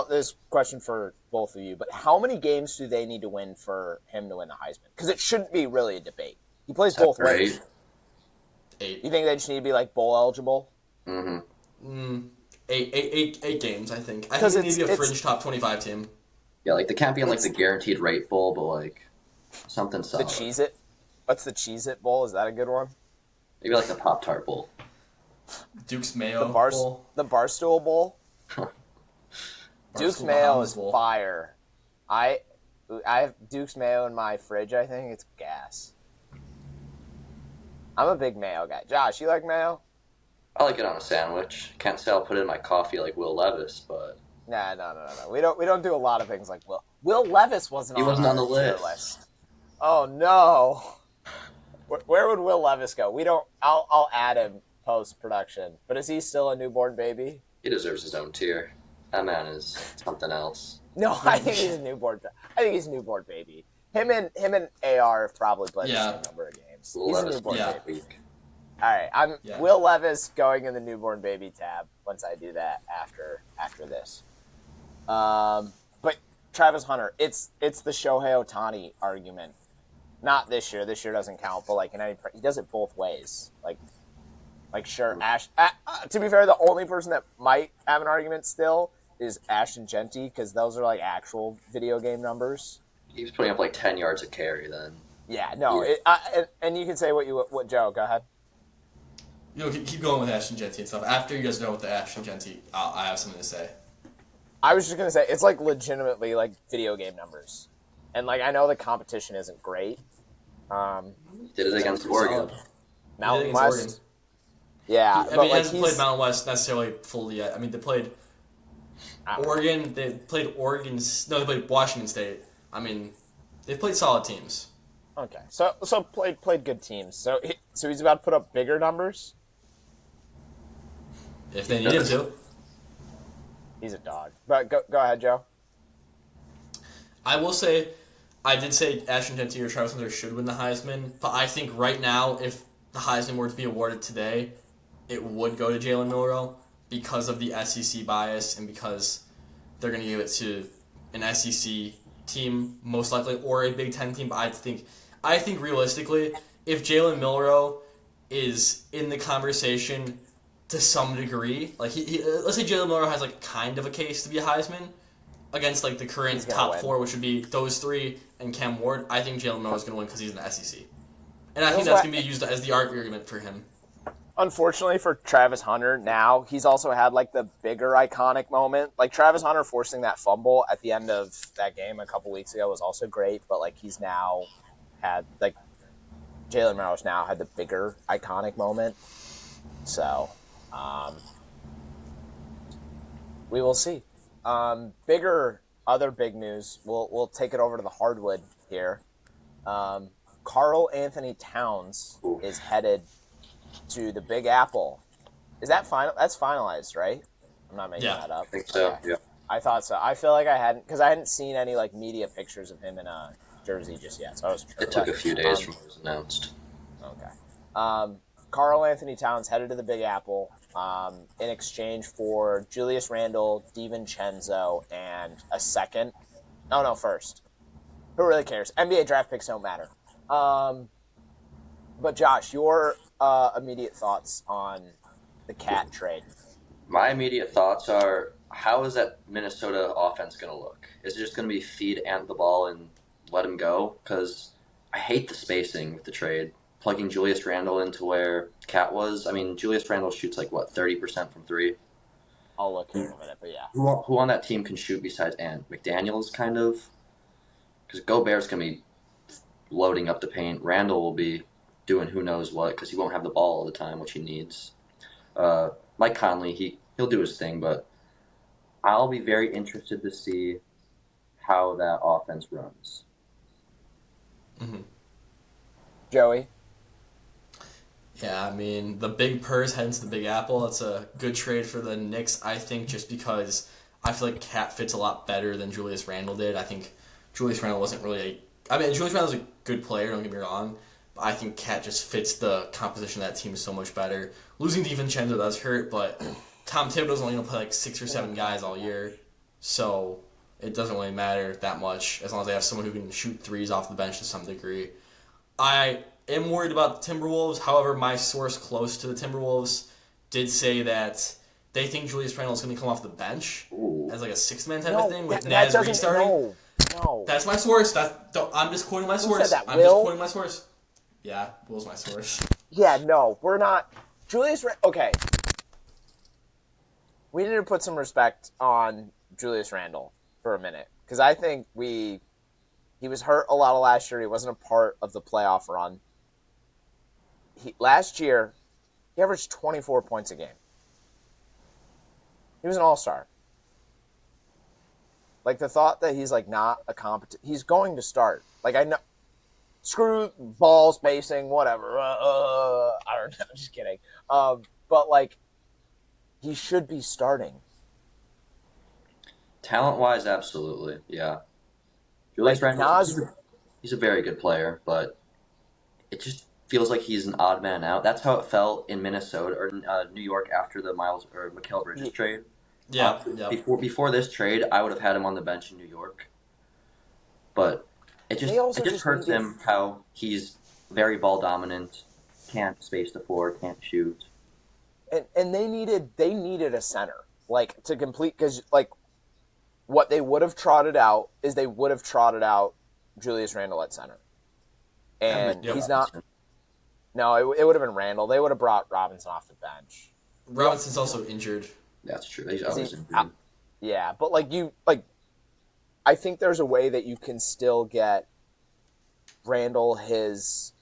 This question for both of you, but how many games do they need to win for him to win the Heisman? Because it shouldn't be really a debate. He plays both ways. 8. You think they just need to be like bowl eligible? Mm-hmm. Eight games, I think. I think they need to be a fringe top 25 team. Yeah, like they can't be in like the guaranteed rate bowl, but like something solid. The Cheez-It? What's the Cheez-It Bowl? Is that a good one? Maybe like the Pop-Tart Bowl. Duke's Mayo Bowl. The Barstool Bowl? Duke's Mayo is Bowl. fire. I have Duke's Mayo in my fridge, I think. It's gas. I'm a big mayo guy. Josh, you like mayo? I like it on a sandwich. Can't say I'll put it in my coffee like Will Levis, but Nah, no. We don't do a lot of things like Will. Will Levis wasn't on the list. Oh no. Where would Will Levis go? We don't. I'll add him post production. But is he still a newborn baby? He deserves his own tier. That man is something else. No, I think he's a newborn. I think he's a newborn baby. Him and AR have probably played the same number of games. He's a newborn baby. All right, Will Levis going in the newborn baby tab once I do that after this. But Travis Hunter, it's the Shohei Ohtani argument. Not this year. This year doesn't count. But like he does it both ways. Like sure, Ash. To be fair, the only person that might have an argument still is Ashton Genty because those are like actual video game numbers. He was putting up like 10 yards of carry then. Yeah, no. Yeah. And you can say what Joe. Go ahead. Keep going with Ashton Genty and stuff. After you guys know what the Ashton Genty, I have something to say. I was just gonna say it's like legitimately like video game numbers, and like I know the competition isn't great. Did it against Oregon. Mountain West. Oregon. Yeah, he hasn't played Mountain West necessarily fully yet. I mean, they played Oregon. They played Oregon. No, they played Washington State. I mean, they played solid teams. Okay, so played good teams. So he's about to put up bigger numbers. If they need him to. He's a dog. But go ahead, Joe. I will say, I did say Ashton Genty or Travis Hunter should win the Heisman, but I think right now, if the Heisman were to be awarded today, it would go to Jalen Milroe because of the SEC bias and because they're going to give it to an SEC team, most likely, or a Big Ten team. But I think realistically, if Jalen Milroe is in the conversation to some degree, like let's say Jalen Milroe has like kind of a case to be a Heisman against like the current top four, which would be those three and Cam Ward. I think Jalen Milroe is going to win because he's in the SEC, and I think that's going to be used as the argument for him. Unfortunately for Travis Hunter, now he's also had like the bigger iconic moment. Like Travis Hunter forcing that fumble at the end of that game a couple weeks ago was also great, but like he's now had like Jalen Milroe's now had the bigger iconic moment. So we will see. Other big news. We'll take it over to the hardwood here. Karl-Anthony Towns is headed to the Big Apple. Is that final? That's finalized, right? I'm not making that up. I think so. Okay. Yeah. I thought so. I feel like I hadn't seen any like media pictures of him in a jersey just yet. So I was. It took a few days from when it was announced. Okay. Karl-Anthony Towns headed to the Big Apple in exchange for Julius Randle, DiVincenzo, and a second. First. Who really cares? NBA draft picks don't matter. But Josh, your immediate thoughts on the Cat trade? My immediate thoughts are, how is that Minnesota offense going to look? Is it just going to be feed Ant the ball and let him go? Because I hate the spacing with the trade. Plugging Julius Randle into where Cat was. I mean, Julius Randle shoots like, 30% from three? I'll look here in a minute, but yeah. Who on that team can shoot besides Ant? McDaniels, kind of? Because Gobert's going to be loading up the paint. Randle will be doing who knows what because he won't have the ball all the time, which he needs. Mike Conley, he'll do his thing, but I'll be very interested to see how that offense runs. Mm-hmm. Joey? Yeah, I mean, the big purse heads to the Big Apple. That's a good trade for the Knicks, I think, just because I feel like Cat fits a lot better than Julius Randle did. I think Julius Randle wasn't really Julius Randle's a good player, don't get me wrong, I think Cat just fits the composition of that team so much better. Losing DiVincenzo does hurt, but Tom Thibodeau's only going to play like 6 or 7 guys all year, so it doesn't really matter that much as long as they have someone who can shoot threes off the bench to some degree. I am worried about the Timberwolves. However, my source close to the Timberwolves did say that they think Julius Randle is going to come off the bench as like a 6-man type of thing with Naz restarting. No. That's my source. I'm just quoting my source. Said that, I'm Will? just quoting my source. Yeah, Will's my source. Yeah, no, we're not. Okay. We need to put some respect on Julius Randle for a minute because I think he was hurt a lot of last year. He wasn't a part of the playoff run. Last year, he averaged 24 points a game. He was an all-star. Like, the thought that he's, like, not a competent... He's going to start. Like, I know... Screw ball spacing, whatever. I don't know. Just kidding. But, like, he should be starting. Talent-wise, absolutely, yeah. Julius Randle, he's a very good player, but it just feels like he's an odd man out. That's how it felt in Minnesota or New York after the Miles or Mikal Bridges trade. Yeah. Before this trade, I would have had him on the bench in New York, but it just hurts him how he's very ball dominant, can't space the floor, can't shoot. And they needed a center, like, to complete, because, like, what they would have trotted out is they would have trotted out Julius Randle at center. And he's not. No, it would have been Randle. They would have brought Robinson off the bench. Robinson's also injured. That's true. He's always injured. Yeah, but I think there's a way that you can still get Randle his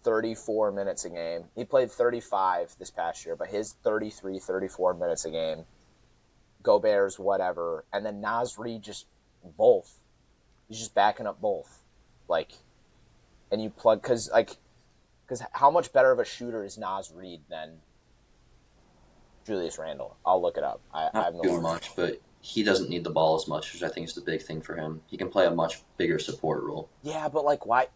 34 minutes a game. He played 35 this past year, but his 33, 34 minutes a game. Gobert's whatever, and then Naz Reid just both. He's just backing up both, like, and you plug because how much better of a shooter is Naz Reid than Julius Randle? I'll look it up. I have no too much, but he doesn't need the ball as much, which I think is the big thing for him. He can play a much bigger support role. Yeah, but like, why?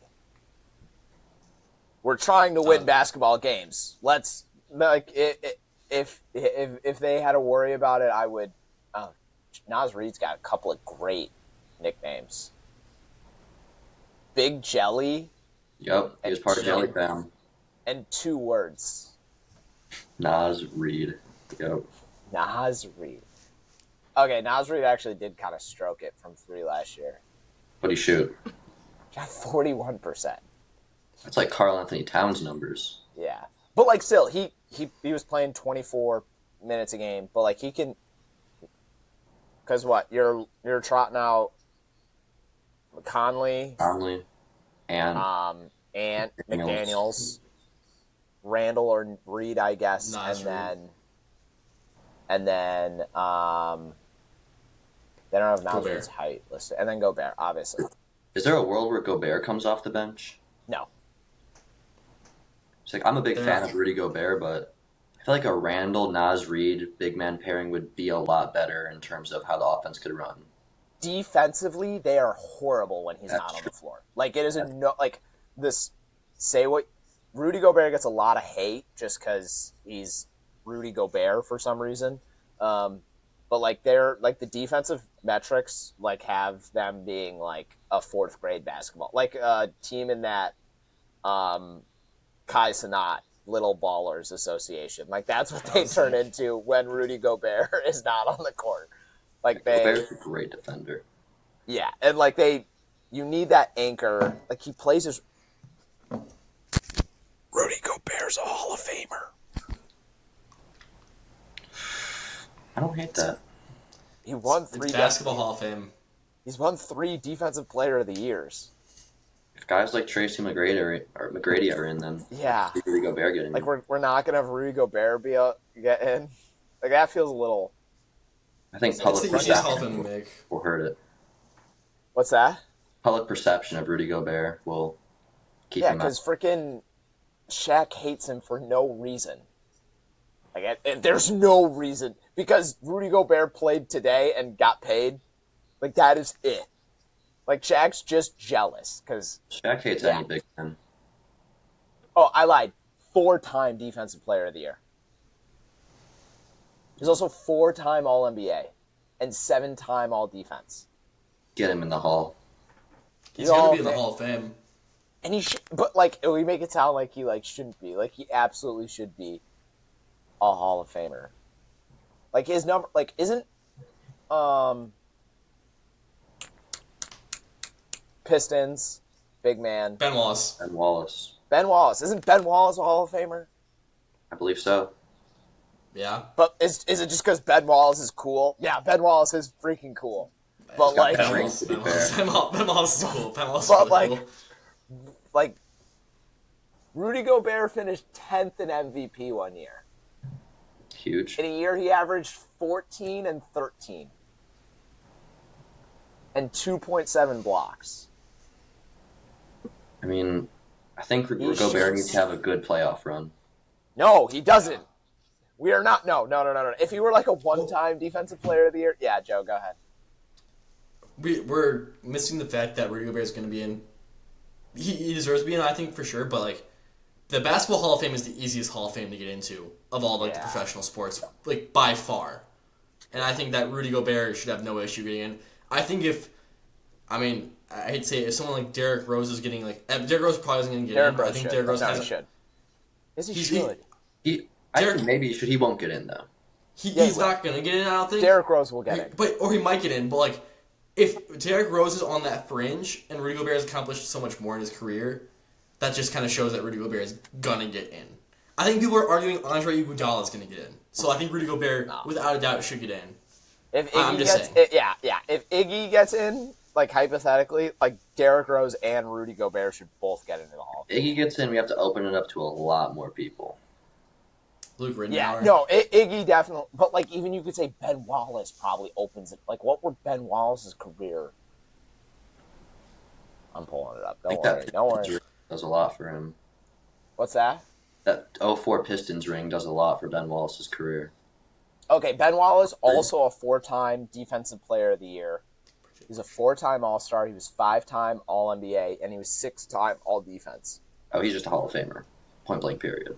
We're trying to win basketball games. Let's if they had to worry about it, I would. Naz Reid's got a couple of great nicknames. Big Jelly. Yep, he was part of Jelly Fam. And 2 words. Naz Reid. Yep. Naz Reid. Okay, Naz Reid actually did kind of stroke it from 3 last year. What'd he shoot? Got 41%. That's like Karl-Anthony Towns numbers. Yeah. But, like, still, he was playing 24 minutes a game. But, like, he can... Because what? You're trotting out Conley. And McDaniels. Randle or Reed, I guess. And then they don't have Naz Reid's height listed. And then Gobert, obviously. Is there a world where Gobert comes off the bench? No. It's like, I'm a big fan of Rudy Gobert, but I feel like a Randle, Naz Reid, big man pairing would be a lot better in terms of how the offense could run. Defensively, they are horrible when he's not on the floor. Like, it is Rudy Gobert gets a lot of hate just because he's Rudy Gobert for some reason. But like the defensive metrics like have them being like a 4th grade basketball, like a team in that Kai Cenat Little Ballers Association. Like that's what they turn into when Rudy Gobert is not on the court. Like Gobert's a great defender. Yeah, and like you need that anchor. Like he plays his. Rudy Gobert's a Hall of Famer. I don't hate that. He won 3 It's basketball Hall of Fame. He's won 3 Defensive Player of the Years. If guys like Tracy McGrady are in, then yeah, Rudy Gobert getting like we're not gonna have Rudy Gobert get in. Like that feels a little. I think public perception will hurt it. What's that? Public perception of Rudy Gobert will keep him out. Yeah, because freaking Shaq hates him for no reason. Like, and there's no reason. Because Rudy Gobert played today and got paid. Like, that is it. Like, Shaq's just jealous. Cause, Shaq hates any big man. Oh, I lied. 4-time Defensive Player of the Year. He's also 4-time All-NBA and 7-time All-Defense. Get him in the Hall. He's going to be in the Hall of Fame. And he should, but like we make it sound like he like shouldn't be. Like he absolutely should be a Hall of Famer. Like his number, like isn't Pistons big man Ben Wallace. Ben Wallace. Ben Wallace, isn't Ben Wallace a Hall of Famer? I believe so. Yeah. But is it just because Ben Wallace is cool? Yeah, Ben Wallace is freaking cool. But like, Ben Wallace, Ben Wallace is cool. Ben Wallace is but really like, cool. like Rudy Gobert finished 10th in MVP one year. Huge. In a year, he averaged 14 and 13 and 2.7 blocks. I mean, I think Gobert needs to have a good playoff run. No, he doesn't. We are not. No. If he were like a one-time Defensive Player of the Year, yeah, Joe, go ahead. We're missing the fact that Rudy Gobert is going to be in. He deserves to be in, I think, for sure. But like, the Basketball Hall of Fame is the easiest Hall of Fame to get into of all like the professional sports, like by far. And I think that Rudy Gobert should have no issue getting in. I think I hate to say it, if someone like Derrick Rose is getting like Derrick Rose probably isn't going to get in. I think Derrick Rose should. Yes, he should. I think maybe he should. He won't get in though. He's not going to get in. I don't think. Derrick Rose will get in, or he might get in. But like, if Derrick Rose is on that fringe and Rudy Gobert has accomplished so much more in his career, that just kind of shows that Rudy Gobert is gonna get in. I think people are arguing Andre Iguodala is gonna get in. So I think Rudy Gobert, without a doubt, should get in. If Iggy if Iggy gets in, like hypothetically, like Derrick Rose and Rudy Gobert should both get into the Hall. If Iggy gets in, we have to open it up to a lot more people. Luke Ridnour. Yeah, no, Iggy definitely. But like, even you could say Ben Wallace probably opens it. Like, what were Ben Wallace's career? I'm pulling it up. Don't worry. Does a lot for him. What's that? That 04 Pistons ring does a lot for Ben Wallace's career. Okay, Ben Wallace, also a 4-time Defensive Player of the Year. He's a 4-time All-Star. He was 5-time All-NBA, and he was 6-time All-Defense. Oh, he's just a Hall of Famer. Point blank period.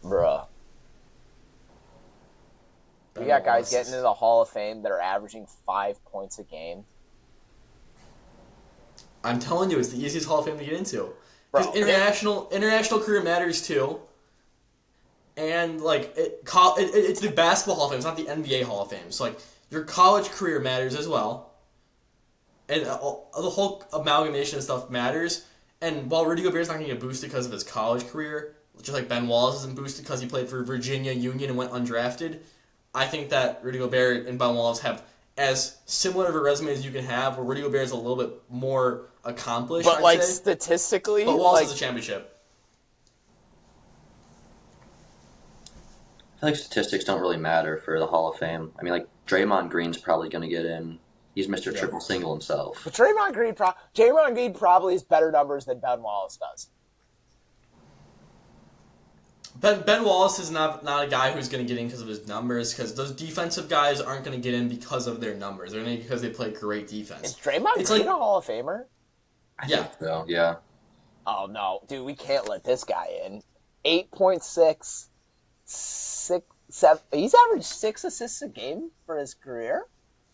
Bruh. We got guys getting into the Hall of Fame that are averaging 5 points a game. I'm telling you, it's the easiest Hall of Fame to get into. Because international career matters too. And like it's the Basketball Hall of Fame, it's not the NBA Hall of Fame. So like your college career matters as well. And the whole amalgamation of stuff matters. And while Rudy Gobert is not going to get boosted because of his college career, just like Ben Wallace isn't boosted because he played for Virginia Union and went undrafted, I think that Rudy Gobert and Ben Wallace have as similar of a resume as you can have, where Rudy Gobert is a little bit more accomplished. But I'd say. Statistically, but Wallace has a championship. I feel like statistics don't really matter for the Hall of Fame. I mean, like Draymond Green's probably going to get in. He's Mr. Triple Single himself. But Draymond Green probably has better numbers than Ben Wallace does. Ben Wallace is not a guy who's going to get in because of his numbers, because those defensive guys aren't going to get in because of their numbers. They're going to because they play great defense. Is Draymond Green a Hall of Famer? I think so, yeah. Oh, no. Dude, we can't let this guy in. 8.6, 7. He's averaged 6 assists a game for his career?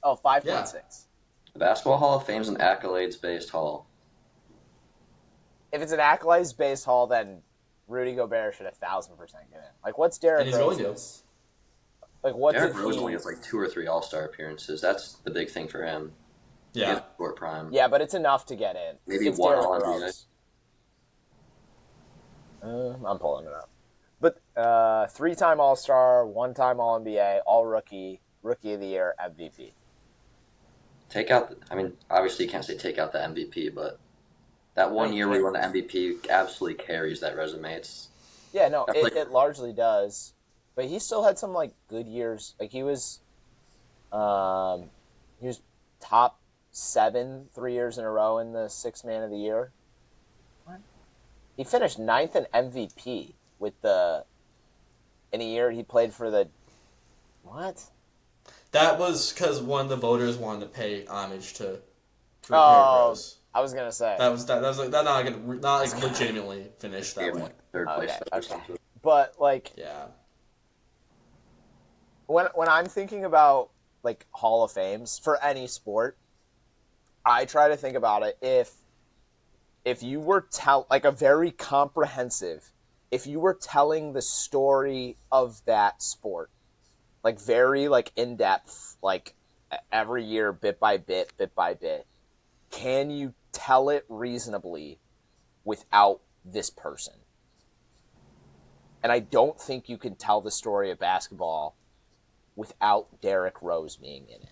Oh, 5.6. Yeah. The Basketball Hall of Fame is an accolades-based hall. If it's an accolades-based hall, then Rudy Gobert should 1,000% get in. Like, what's Derrick Rose? Like, what's Derrick Rose only has like 2 or 3 All-Star appearances. That's the big thing for him. Yeah. Short prime. Yeah, but it's enough to get in. Maybe it's one All-NBA. I'm pulling it up. But 3-time All-Star, 1-time All-NBA, All-Rookie, Rookie of the Year, MVP. Obviously you can't say take out the MVP, but that one year where he won the MVP absolutely carries that resume. It largely does. But he still had some like good years. Like he was top 7 3 years in a row in the 6th Man of the Year. What? He finished 9th in MVP in a year he played for the what? That was because one of the voters wanted to pay homage to Derrick Rose. I was gonna say. That was like that not like legitimately finished that Gave him way. like third place or Okay. something. But like Yeah. when I'm thinking about like Hall of Fames for any sport, I try to think about it if you were like a very comprehensive, if you were telling the story of that sport, like very like in depth, like every year, bit by bit, can you tell it reasonably without this person? And I don't think you can tell the story of basketball without Derrick Rose being in it.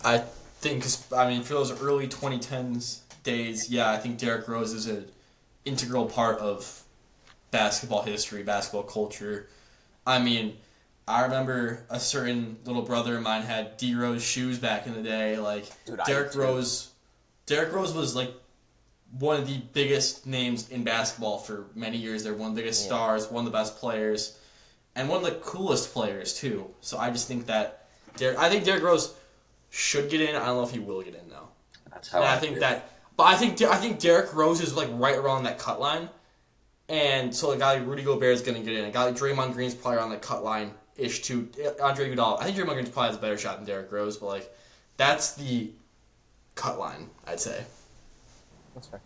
I think, I mean, for those early 2010s days, yeah, I think Derrick Rose is an integral part of basketball history, basketball culture. I mean, I remember a certain little brother of mine had D Rose shoes back in the day. Like Dude, Derrick Rose was like one of the biggest names in basketball for many years. They're one of the biggest stars, one of the best players, and one of the coolest players too. So I just think that I think Derrick Rose should get in. I don't know if he will get in though. That's how I think that. But I think Derrick Rose is like right around that cut line, and so a guy like Rudy Gobert is going to get in. A guy like Draymond Green's probably around the cut line ish too. Andre Iguodala. I think Draymond Green probably has a better shot than Derrick Rose, but like that's the cut line, I'd say. That's fair.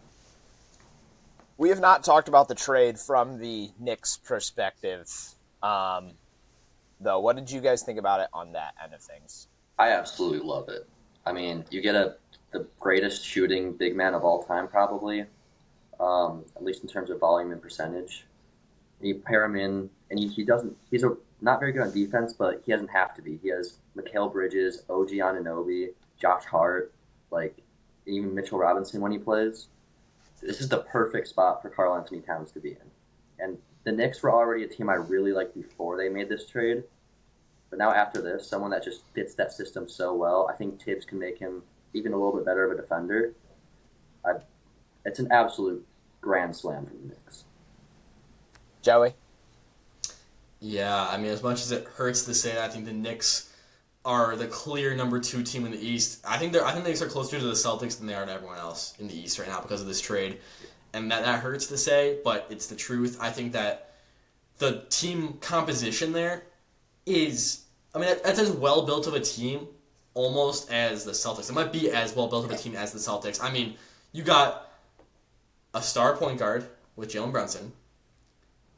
We have not talked about the trade from the Knicks' perspective, though. What did you guys think about it on that end of things? I absolutely love it. I mean, you get the greatest shooting big man of all time, probably, at least in terms of volume and percentage. And you pair him in, and he doesn't. He's not very good on defense, but he doesn't have to be. He has Mikal Bridges, OG Anunoby, Josh Hart, like even Mitchell Robinson when he plays. This is the perfect spot for Karl-Anthony Towns to be in. And the Knicks were already a team I really liked before they made this trade. But now after this, someone that just fits that system so well, I think Tibbs can make him even a little bit better of a defender. It's an absolute grand slam for the Knicks. Joey? Yeah, I mean, as much as it hurts to say that, I think the Knicks are the clear number 2 team in the East. I think the Knicks are closer to the Celtics than they are to everyone else in the East right now because of this trade. And that hurts to say, but it's the truth. I think that the team composition there is, I mean, that's as well built of a team almost as the Celtics. It might be as well built of a team as the Celtics. I mean, you got a star point guard with Jalen Brunson.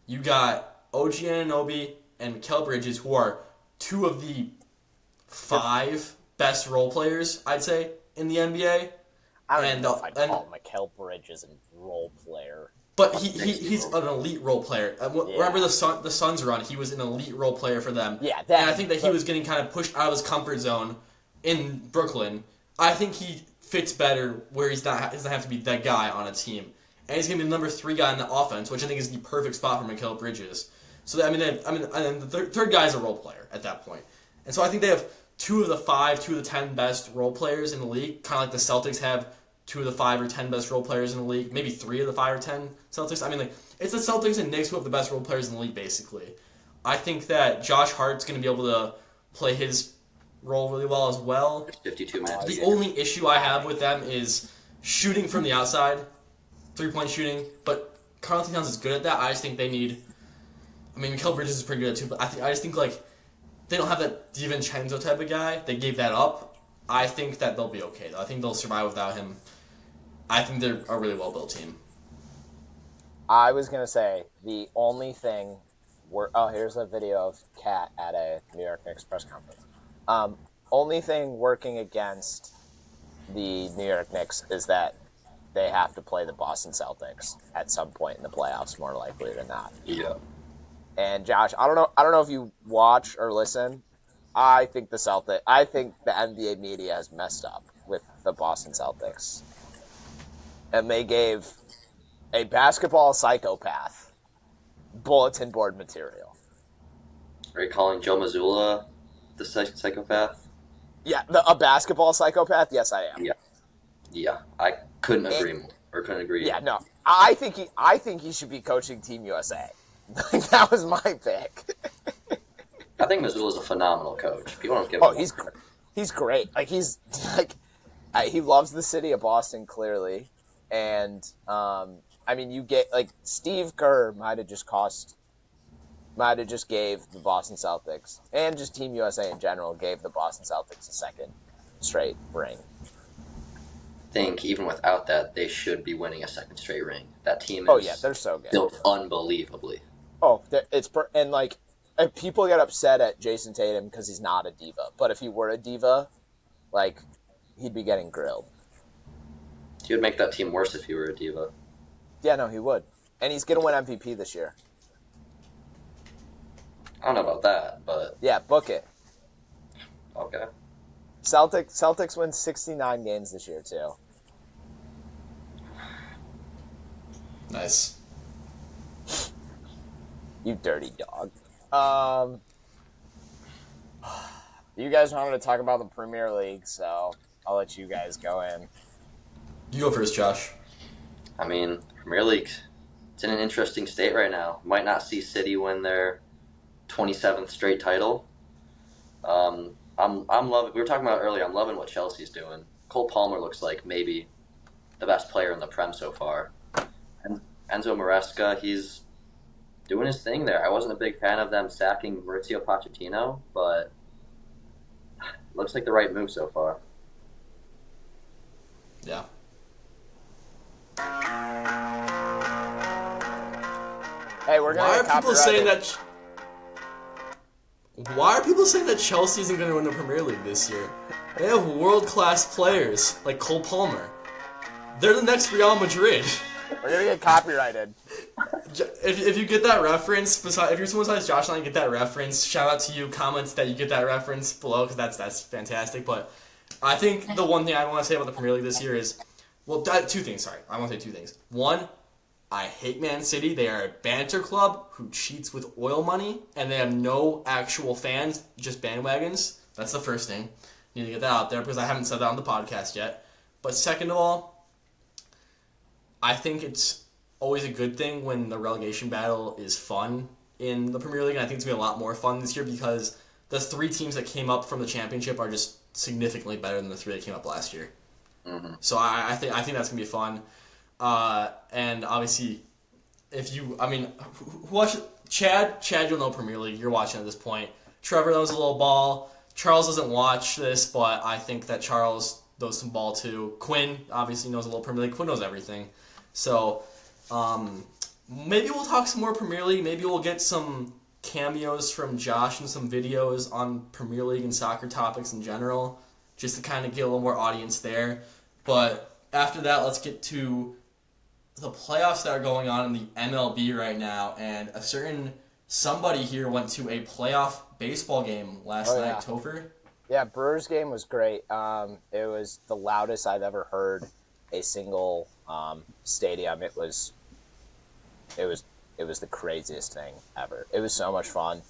You got OG Anunoby and Mikal Bridges, who are 2 of the 5 best role players, I'd say, in the NBA. I don't know if I'd call Mikal Bridges a role player. But he's an elite role player. Wherever the Suns run, he was an elite role player for them. Yeah, and I think that he was getting kind of pushed out of his comfort zone in Brooklyn. I think he fits better where he doesn't have to be that guy on a team. And he's going to be the number 3 guy in the offense, which I think is the perfect spot for Mikal Bridges. So, I mean, and the third guy is a role player at that point. And so I think they have 2 of the 5, 2 of the 10 best role players in the league, kind of like the Celtics have 2 of the 5 or 10 best role players in the league, maybe 3 of the 5 or 10 Celtics. I mean, like, it's the Celtics and Knicks who have the best role players in the league, basically. I think that Josh Hart's going to be able to play his role really well as well. 52 minutes. The only issue I have with them is shooting from the outside, 3-point shooting, but Karl-Anthony Towns is good at that. I just think they need, I mean, Mikal Bridges is pretty good at it too, but I just think, like, they don't have that DiVincenzo type of guy. They gave that up. I think that they'll be okay, though. I think they'll survive without him. I think they're a really well-built team. I was going to say, the only thing... here's a video of Kat at a New York Knicks press conference. Only thing working against the New York Knicks is that they have to play the Boston Celtics at some point in the playoffs, more likely than not. Yeah. And Josh, I don't know if you watch or listen. I think the NBA media has messed up with the Boston Celtics. And they gave a basketball psychopath bulletin board material. Are you calling Joe Mazzulla the psychopath? Yeah, a basketball psychopath? Yes, I am. Yeah. I couldn't agree more. Or couldn't agree. Yeah, no. I think he should be coaching Team USA. That was my pick. I think Mazzulla's a phenomenal coach. People don't give Oh, he's great. Like he's like he loves the city of Boston clearly, and I mean, you get like Steve Kerr might have just gave the Boston Celtics and just Team USA in general gave the Boston Celtics a second straight ring. I think even without that, they should be winning a second straight ring. That team is Oh yeah, they're so good. built unbelievably. Oh, and like people get upset at Jason Tatum because he's not a diva, but if he were a diva, like he'd be getting grilled. He would make that team worse if he were a diva. Yeah, no, he would, and he's gonna win MVP this year. I don't know about that, but Yeah, book it. okay. Celtics win 69 games this year too. Nice. You dirty dog. You guys wanted to talk about the Premier League, so I'll let you guys go in. You go first, Josh. I mean, Premier League, it's in an interesting state right now. Might not see City win their 27th straight title. I'm loving. We were talking about it earlier. I'm loving what Chelsea's doing. Cole Palmer looks like maybe the best player in the Prem so far. And Enzo Maresca, he's doing his thing there. I wasn't a big fan of them sacking Maurizio Pochettino, but it looks like the right move so far. Yeah. Hey, we're gonna Why get are people copyrighted. saying that? Why are people saying that Chelsea isn't going to win the Premier League this year? They have world-class players like Cole Palmer. They're the next Real Madrid. We're gonna get copyrighted. If you get that reference, if you're someone besides Josh and I get that reference, shout out to you. Comments that you get that reference below because that's fantastic. But I think the one thing I want to say about the Premier League this year is, well, two things. Sorry, I want to say two things. One, I hate Man City. They are a banter club who cheats with oil money, and they have no actual fans, just bandwagons. That's the first thing. Need to get that out there because I haven't said that on the podcast yet. But second of all, I think it's always a good thing when the relegation battle is fun in the Premier League, and I think it's going to be a lot more fun this year because the three teams that came up from the championship are just significantly better than the three that came up last year. Mm-hmm. So I think that's going to be fun. And obviously, if you, I mean, who watches Chad, you'll know Premier League. You're watching at this point. Trevor knows a little ball. Charles doesn't watch this, but I think that Charles knows some ball too. Quinn obviously knows a little Premier League. Quinn knows everything. So maybe we'll talk some more Premier League. Maybe we'll get some cameos from Josh and some videos on Premier League and soccer topics in general, just to kind of get a little more audience there. But after that, let's get to the playoffs that are going on in the MLB right now, and a certain somebody here went to a playoff baseball game last night. Topher? Yeah, Brewers game was great. It was the loudest I've ever heard a single stadium. It was the craziest thing ever. It was so much fun.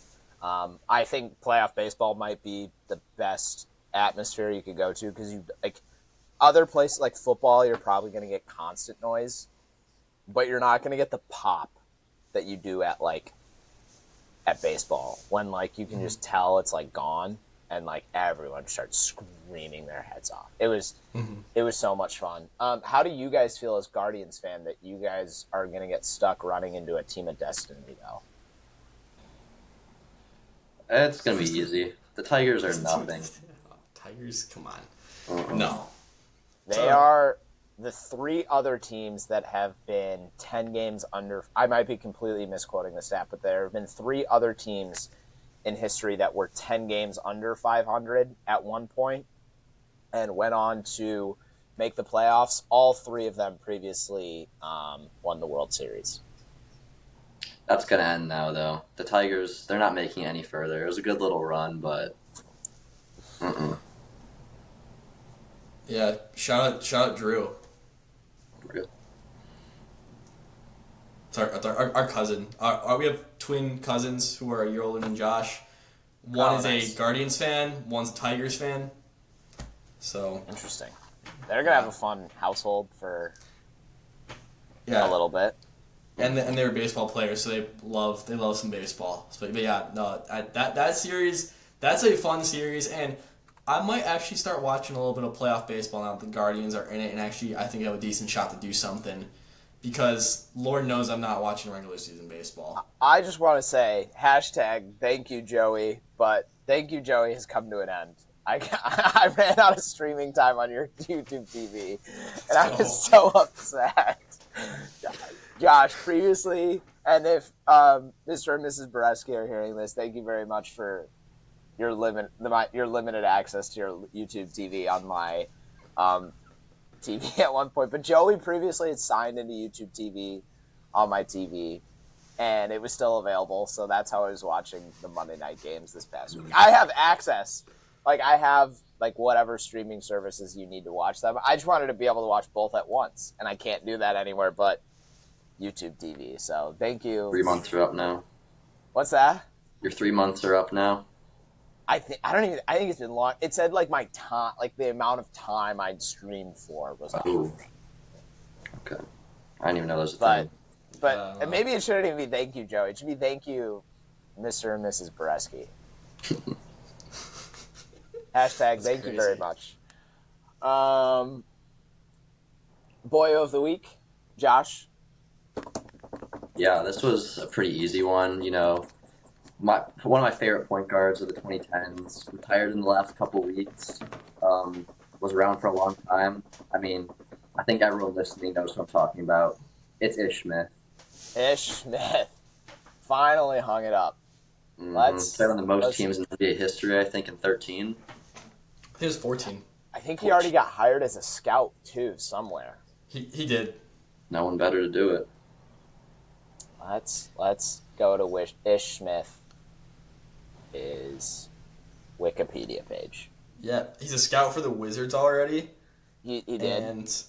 I think playoff baseball might be the best atmosphere you could go to because you like other places like football. You're probably going to get constant noise, but you're not going to get the pop that you do at baseball when like you can just tell it's like gone and like everyone starts screaming their heads off. It was so much fun. How do you guys feel as Guardians fan that you guys are going to get stuck running into a team of destiny though? It's gonna be easy. The Tigers are nothing. Tigers, come on. Uh-uh. No. They are the three other teams that have been 10 games under. I might be completely misquoting the stat, but there have been three other teams in history that were 10 games under 500 at one point and went on to make the playoffs. All three of them previously won the World Series. That's gonna end now, though. The Tigers, they're not making it any further. It was a good little run, but Yeah, shout out Drew. Good. It's our cousin. We have twin cousins who are a year older than Josh. One is nice. a Guardians fan, one's a Tigers fan. So Interesting. They're going to have a fun household for yeah, a little bit. and they're baseball players, so they love some baseball. But yeah, no, that series, that's a fun series, and I might actually start watching a little bit of playoff baseball now that the Guardians are in it, and actually I think I have a decent shot to do something. Because Lord knows I'm not watching regular season baseball. I just want to say, hashtag thank you, Joey, but thank you, Joey, has come to an end. I ran out of streaming time on your YouTube TV, and I was so upset. Josh, previously, and if Mr. and Mrs. Boreski are hearing this, thank you very much for your limited access to your YouTube TV on my TV at one point. But Joey previously had signed into YouTube TV on my TV, and it was still available, so that's how I was watching the Monday night games this past week. I have access. Like, I have, like, whatever streaming services you need to watch them. I just wanted to be able to watch both at once, and I can't do that anywhere but YouTube TV. So, thank you. 3 months are up now. What's that? Your 3 months are up now. I think it's been long. It said, like, my time, like, the amount of time I'd streamed for was up. Ooh. Okay. I didn't even know there was a thing. But maybe it shouldn't even be thank you, Joe. It should be thank you, Mr. and Mrs. Boreski. Hashtag thank you very much. Boyo of the week, Josh. Yeah, this was a pretty easy one. You know, one of my favorite point guards of the 2010s, retired in the last couple weeks. Was around for a long time. I mean, I think everyone listening knows what I'm talking about. It's Ish Smith. Ish Smith finally hung it up. Let's played on the most teams in NBA history, I think, in 13. He was 14. I think he already got hired as a scout too somewhere. He did. No one better to do it. Let's go to Ish Smith is Wikipedia page. Yeah, he's a scout for the Wizards already. He did. And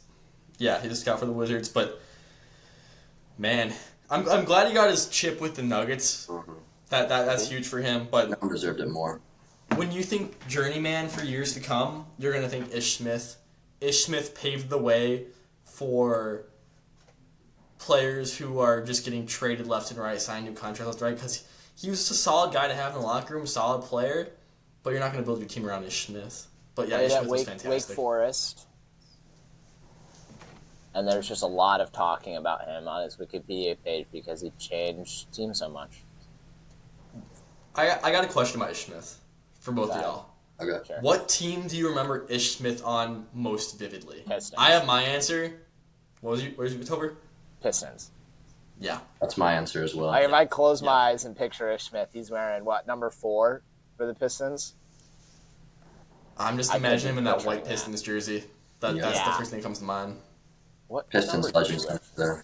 yeah, he's a scout for the Wizards. But man, I'm glad he got his chip with the Nuggets. Mm-hmm. That's huge for him. But no one deserved it more. When you think journeyman for years to come, you're gonna think Ish Smith. Ish Smith paved the way for players who are just getting traded left and right, signing new contracts left and right, because he was just a solid guy to have in the locker room, solid player, but you're not going to build your team around Ish Smith. But yeah, Ish Smith was fantastic. Wake Forest. And there's just a lot of talking about him on his Wikipedia page because he changed teams so much. I got a question about Ish Smith for both of y'all. Okay. Sure. What team do you remember Ish Smith on most vividly? Pistons. I have my answer. Where's your October? Pistons. Yeah. That's my answer as well. Like if I close my eyes and picture Ish Smith, he's wearing what, number 4 for the Pistons? I'm just imagining him in that white Pistons jersey. That's the first thing that comes to mind. What Pistons legends there.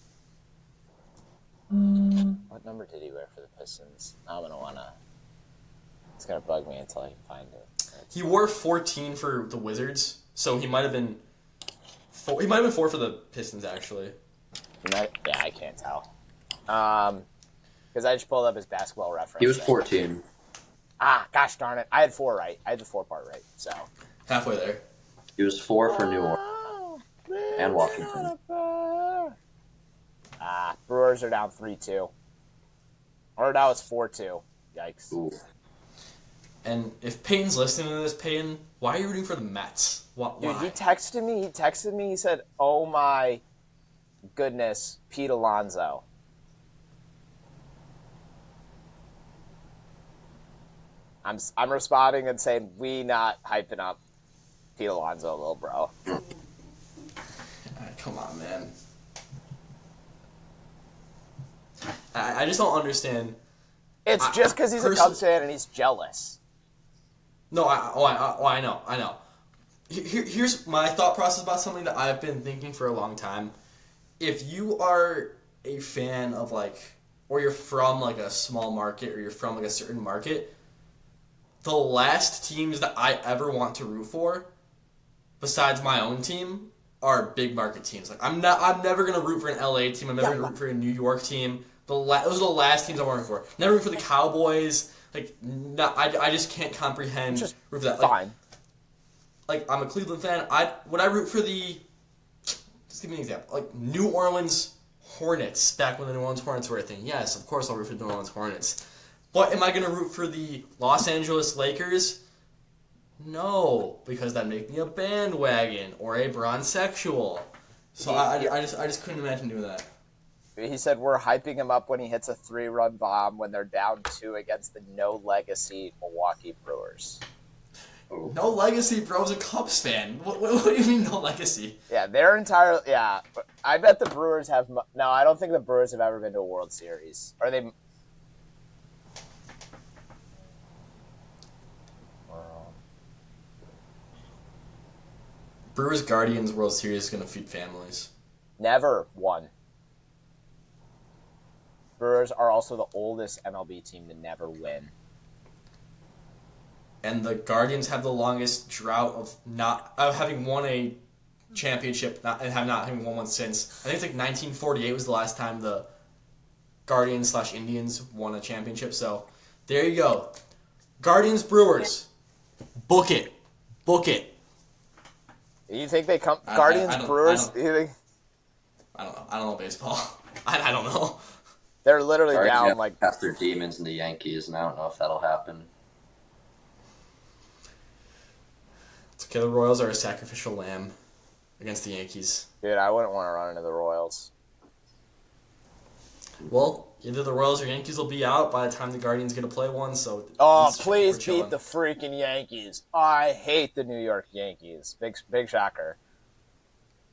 What number did he wear for the Pistons? I'm gonna wanna. It's gonna bug me until I can find it. He wore 14 for the Wizards, so he might have been. He might have been 4 for the Pistons actually. Yeah, I can't tell. Because I just pulled up his basketball reference. He was 14. Gosh darn it! I had 4 right. I had the 4 part right. So halfway there. He was 4 for New Orleans and Washington. Brewers are down 3-2. Or now it's 4-2. Yikes. Ooh. And if Payton's listening to this, Payton, why are you rooting for the Mets? Why? Dude, he texted me. He said, "Oh my goodness, Pete Alonso." I'm responding and saying, "We not hyping up Pete Alonso, little bro." Come on, man. I just don't understand. It's just because he's a Cubs fan and he's jealous. No, I know. Here's my thought process about something that I've been thinking for a long time. If you are a fan of or you're from a small market or you're from a certain market, the last teams that I ever want to root for, besides my own team, are big market teams. I'm never gonna root for an LA team. I'm never gonna root for a New York team. Those are the last teams I want to root for. Never root for the Cowboys. I just can't comprehend Just root for that. Fine. I'm a Cleveland fan. Would I root for the? Just give me an example. New Orleans Hornets back when the New Orleans Hornets were a thing. Yes, of course I'll root for the New Orleans Hornets. But am I going to root for the Los Angeles Lakers? No, because that'd make me a bandwagon or a bronzexual. So I just couldn't imagine doing that. He said we're hyping him up when he hits a 3-run bomb when they're down 2 against the no legacy Milwaukee Brewers. Oh. No legacy, bro. I was a Cubs fan. What do you mean no legacy? Yeah, they're entirely. Yeah, I bet the Brewers have. No, I don't think the Brewers have ever been to a World Series. Are they? Brewers Guardians World Series is gonna feed families. Never won. Brewers are also the oldest MLB team to never win. And the Guardians have the longest drought of having won a championship, not having won one since. I think it's like 1948 was the last time the Guardians/Indians won a championship. So there you go, Guardians Brewers, book it. You think they come Guardians Brewers? I don't know baseball. I don't know. They're literally Guardians down have like half their demons in the Yankees, and I don't know if that'll happen. It's okay. The Royals are a sacrificial lamb against the Yankees. Dude, I wouldn't want to run into the Royals. Well, either the Royals or Yankees will be out by the time the Guardians get to play one. So Oh, please beat the freaking Yankees! I hate the New York Yankees. Big shocker.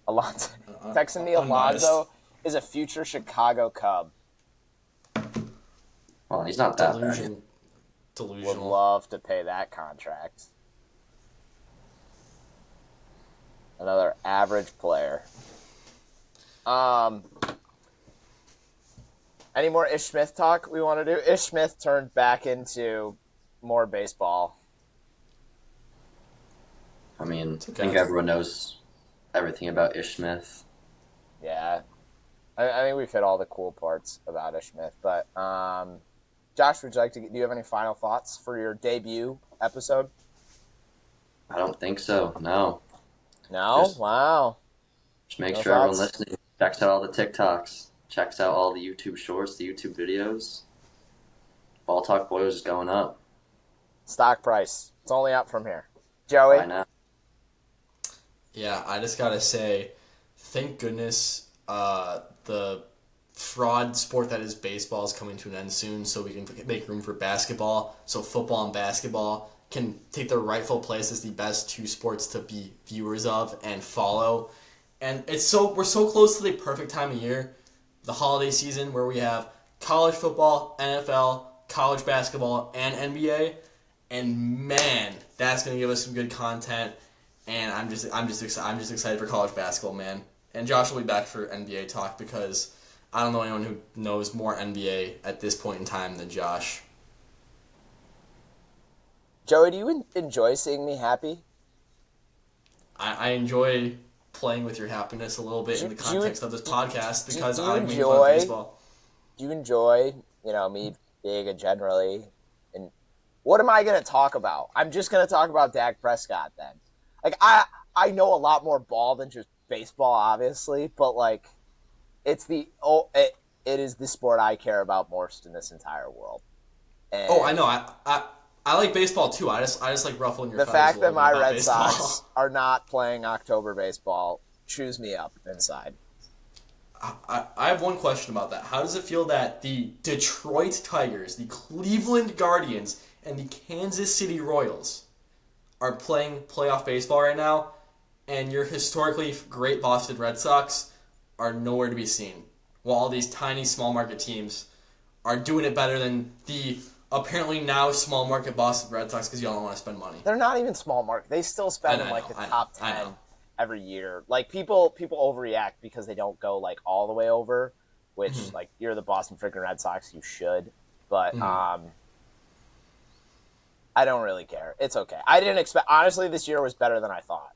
Alonso, texting me, Alonso is a future Chicago Cub. Well, he's not that bad. Would Delusional. love to pay that contract. Another average player. Any more Ish Smith talk we want to do? Ish Smith turned back into more baseball. I mean, okay. I think everyone knows everything about Ish Smith. Yeah. I think we've hit all the cool parts about Ish Smith. But, Josh, would you like to, do you have any final thoughts for your debut episode? I don't think so, no. No? Wow. Just make No sure everyone thoughts? listening checks out all the TikToks, checks out all the YouTube shorts, the YouTube videos. Ball Talk Boyos is going up. Stock price. It's only up from here. Joey? Why not? Yeah, I just gotta say, thank goodness the fraud sport that is baseball is coming to an end soon, so we can make room for basketball. So football and basketball can take their rightful place as the best two sports to be viewers of and follow. And we're so close to the perfect time of year, the holiday season, where we have college football, NFL, college basketball, and NBA. And man, that's gonna give us some good content. And I'm just excited for college basketball, man. And Josh will be back for NBA talk because I don't know anyone who knows more NBA at this point in time than Josh. Joey, do you enjoy seeing me happy? I enjoy playing with your happiness a little bit in the context of this podcast because I like making fun of baseball. Do you enjoy, me being a generally... And what am I going to talk about? I'm just going to talk about Dak Prescott then. Like, I know a lot more ball than just baseball, obviously, but, like, it is the sport I care about most in this entire world. And I know. I like baseball, too. I just like ruffling your the feathers fact a that little my bit about Red baseball. Sox are not playing October baseball chews me up inside. I have one question about that. How does it feel that the Detroit Tigers, the Cleveland Guardians, and the Kansas City Royals are playing playoff baseball right now, and your historically great Boston Red Sox are nowhere to be seen, while all these tiny small market teams are doing it better than the apparently now small market Boston Red Sox because y'all don't want to spend money? They're not even small market. They still spend in like the top 10 every year. Like people overreact because they don't go like all the way over, which like you're the Boston freaking Red Sox, you should. But I don't really care. It's okay. I didn't expect. Honestly, this year was better than I thought.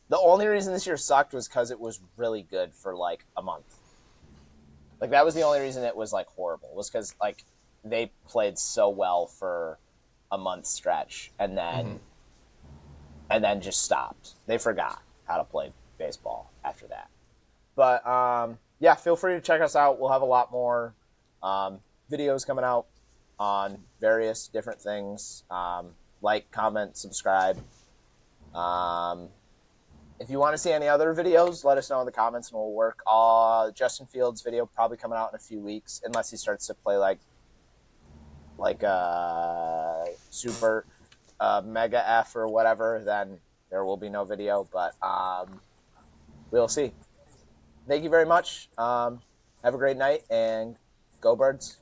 The only reason this year sucked was because it was really good for like a month. Like that was the only reason it was like horrible. Was because like they played so well for a month stretch and then just stopped. They forgot how to play baseball after that. But yeah, feel free to check us out. We'll have a lot more videos coming out on various different things. like, comment, subscribe. If you want to see any other videos, let us know in the comments and we'll work. Justin Fields video probably coming out in a few weeks, unless he starts to play like super mega F or whatever, then there will be no video. But we'll see. Thank you very much. Have a great night and go Birds.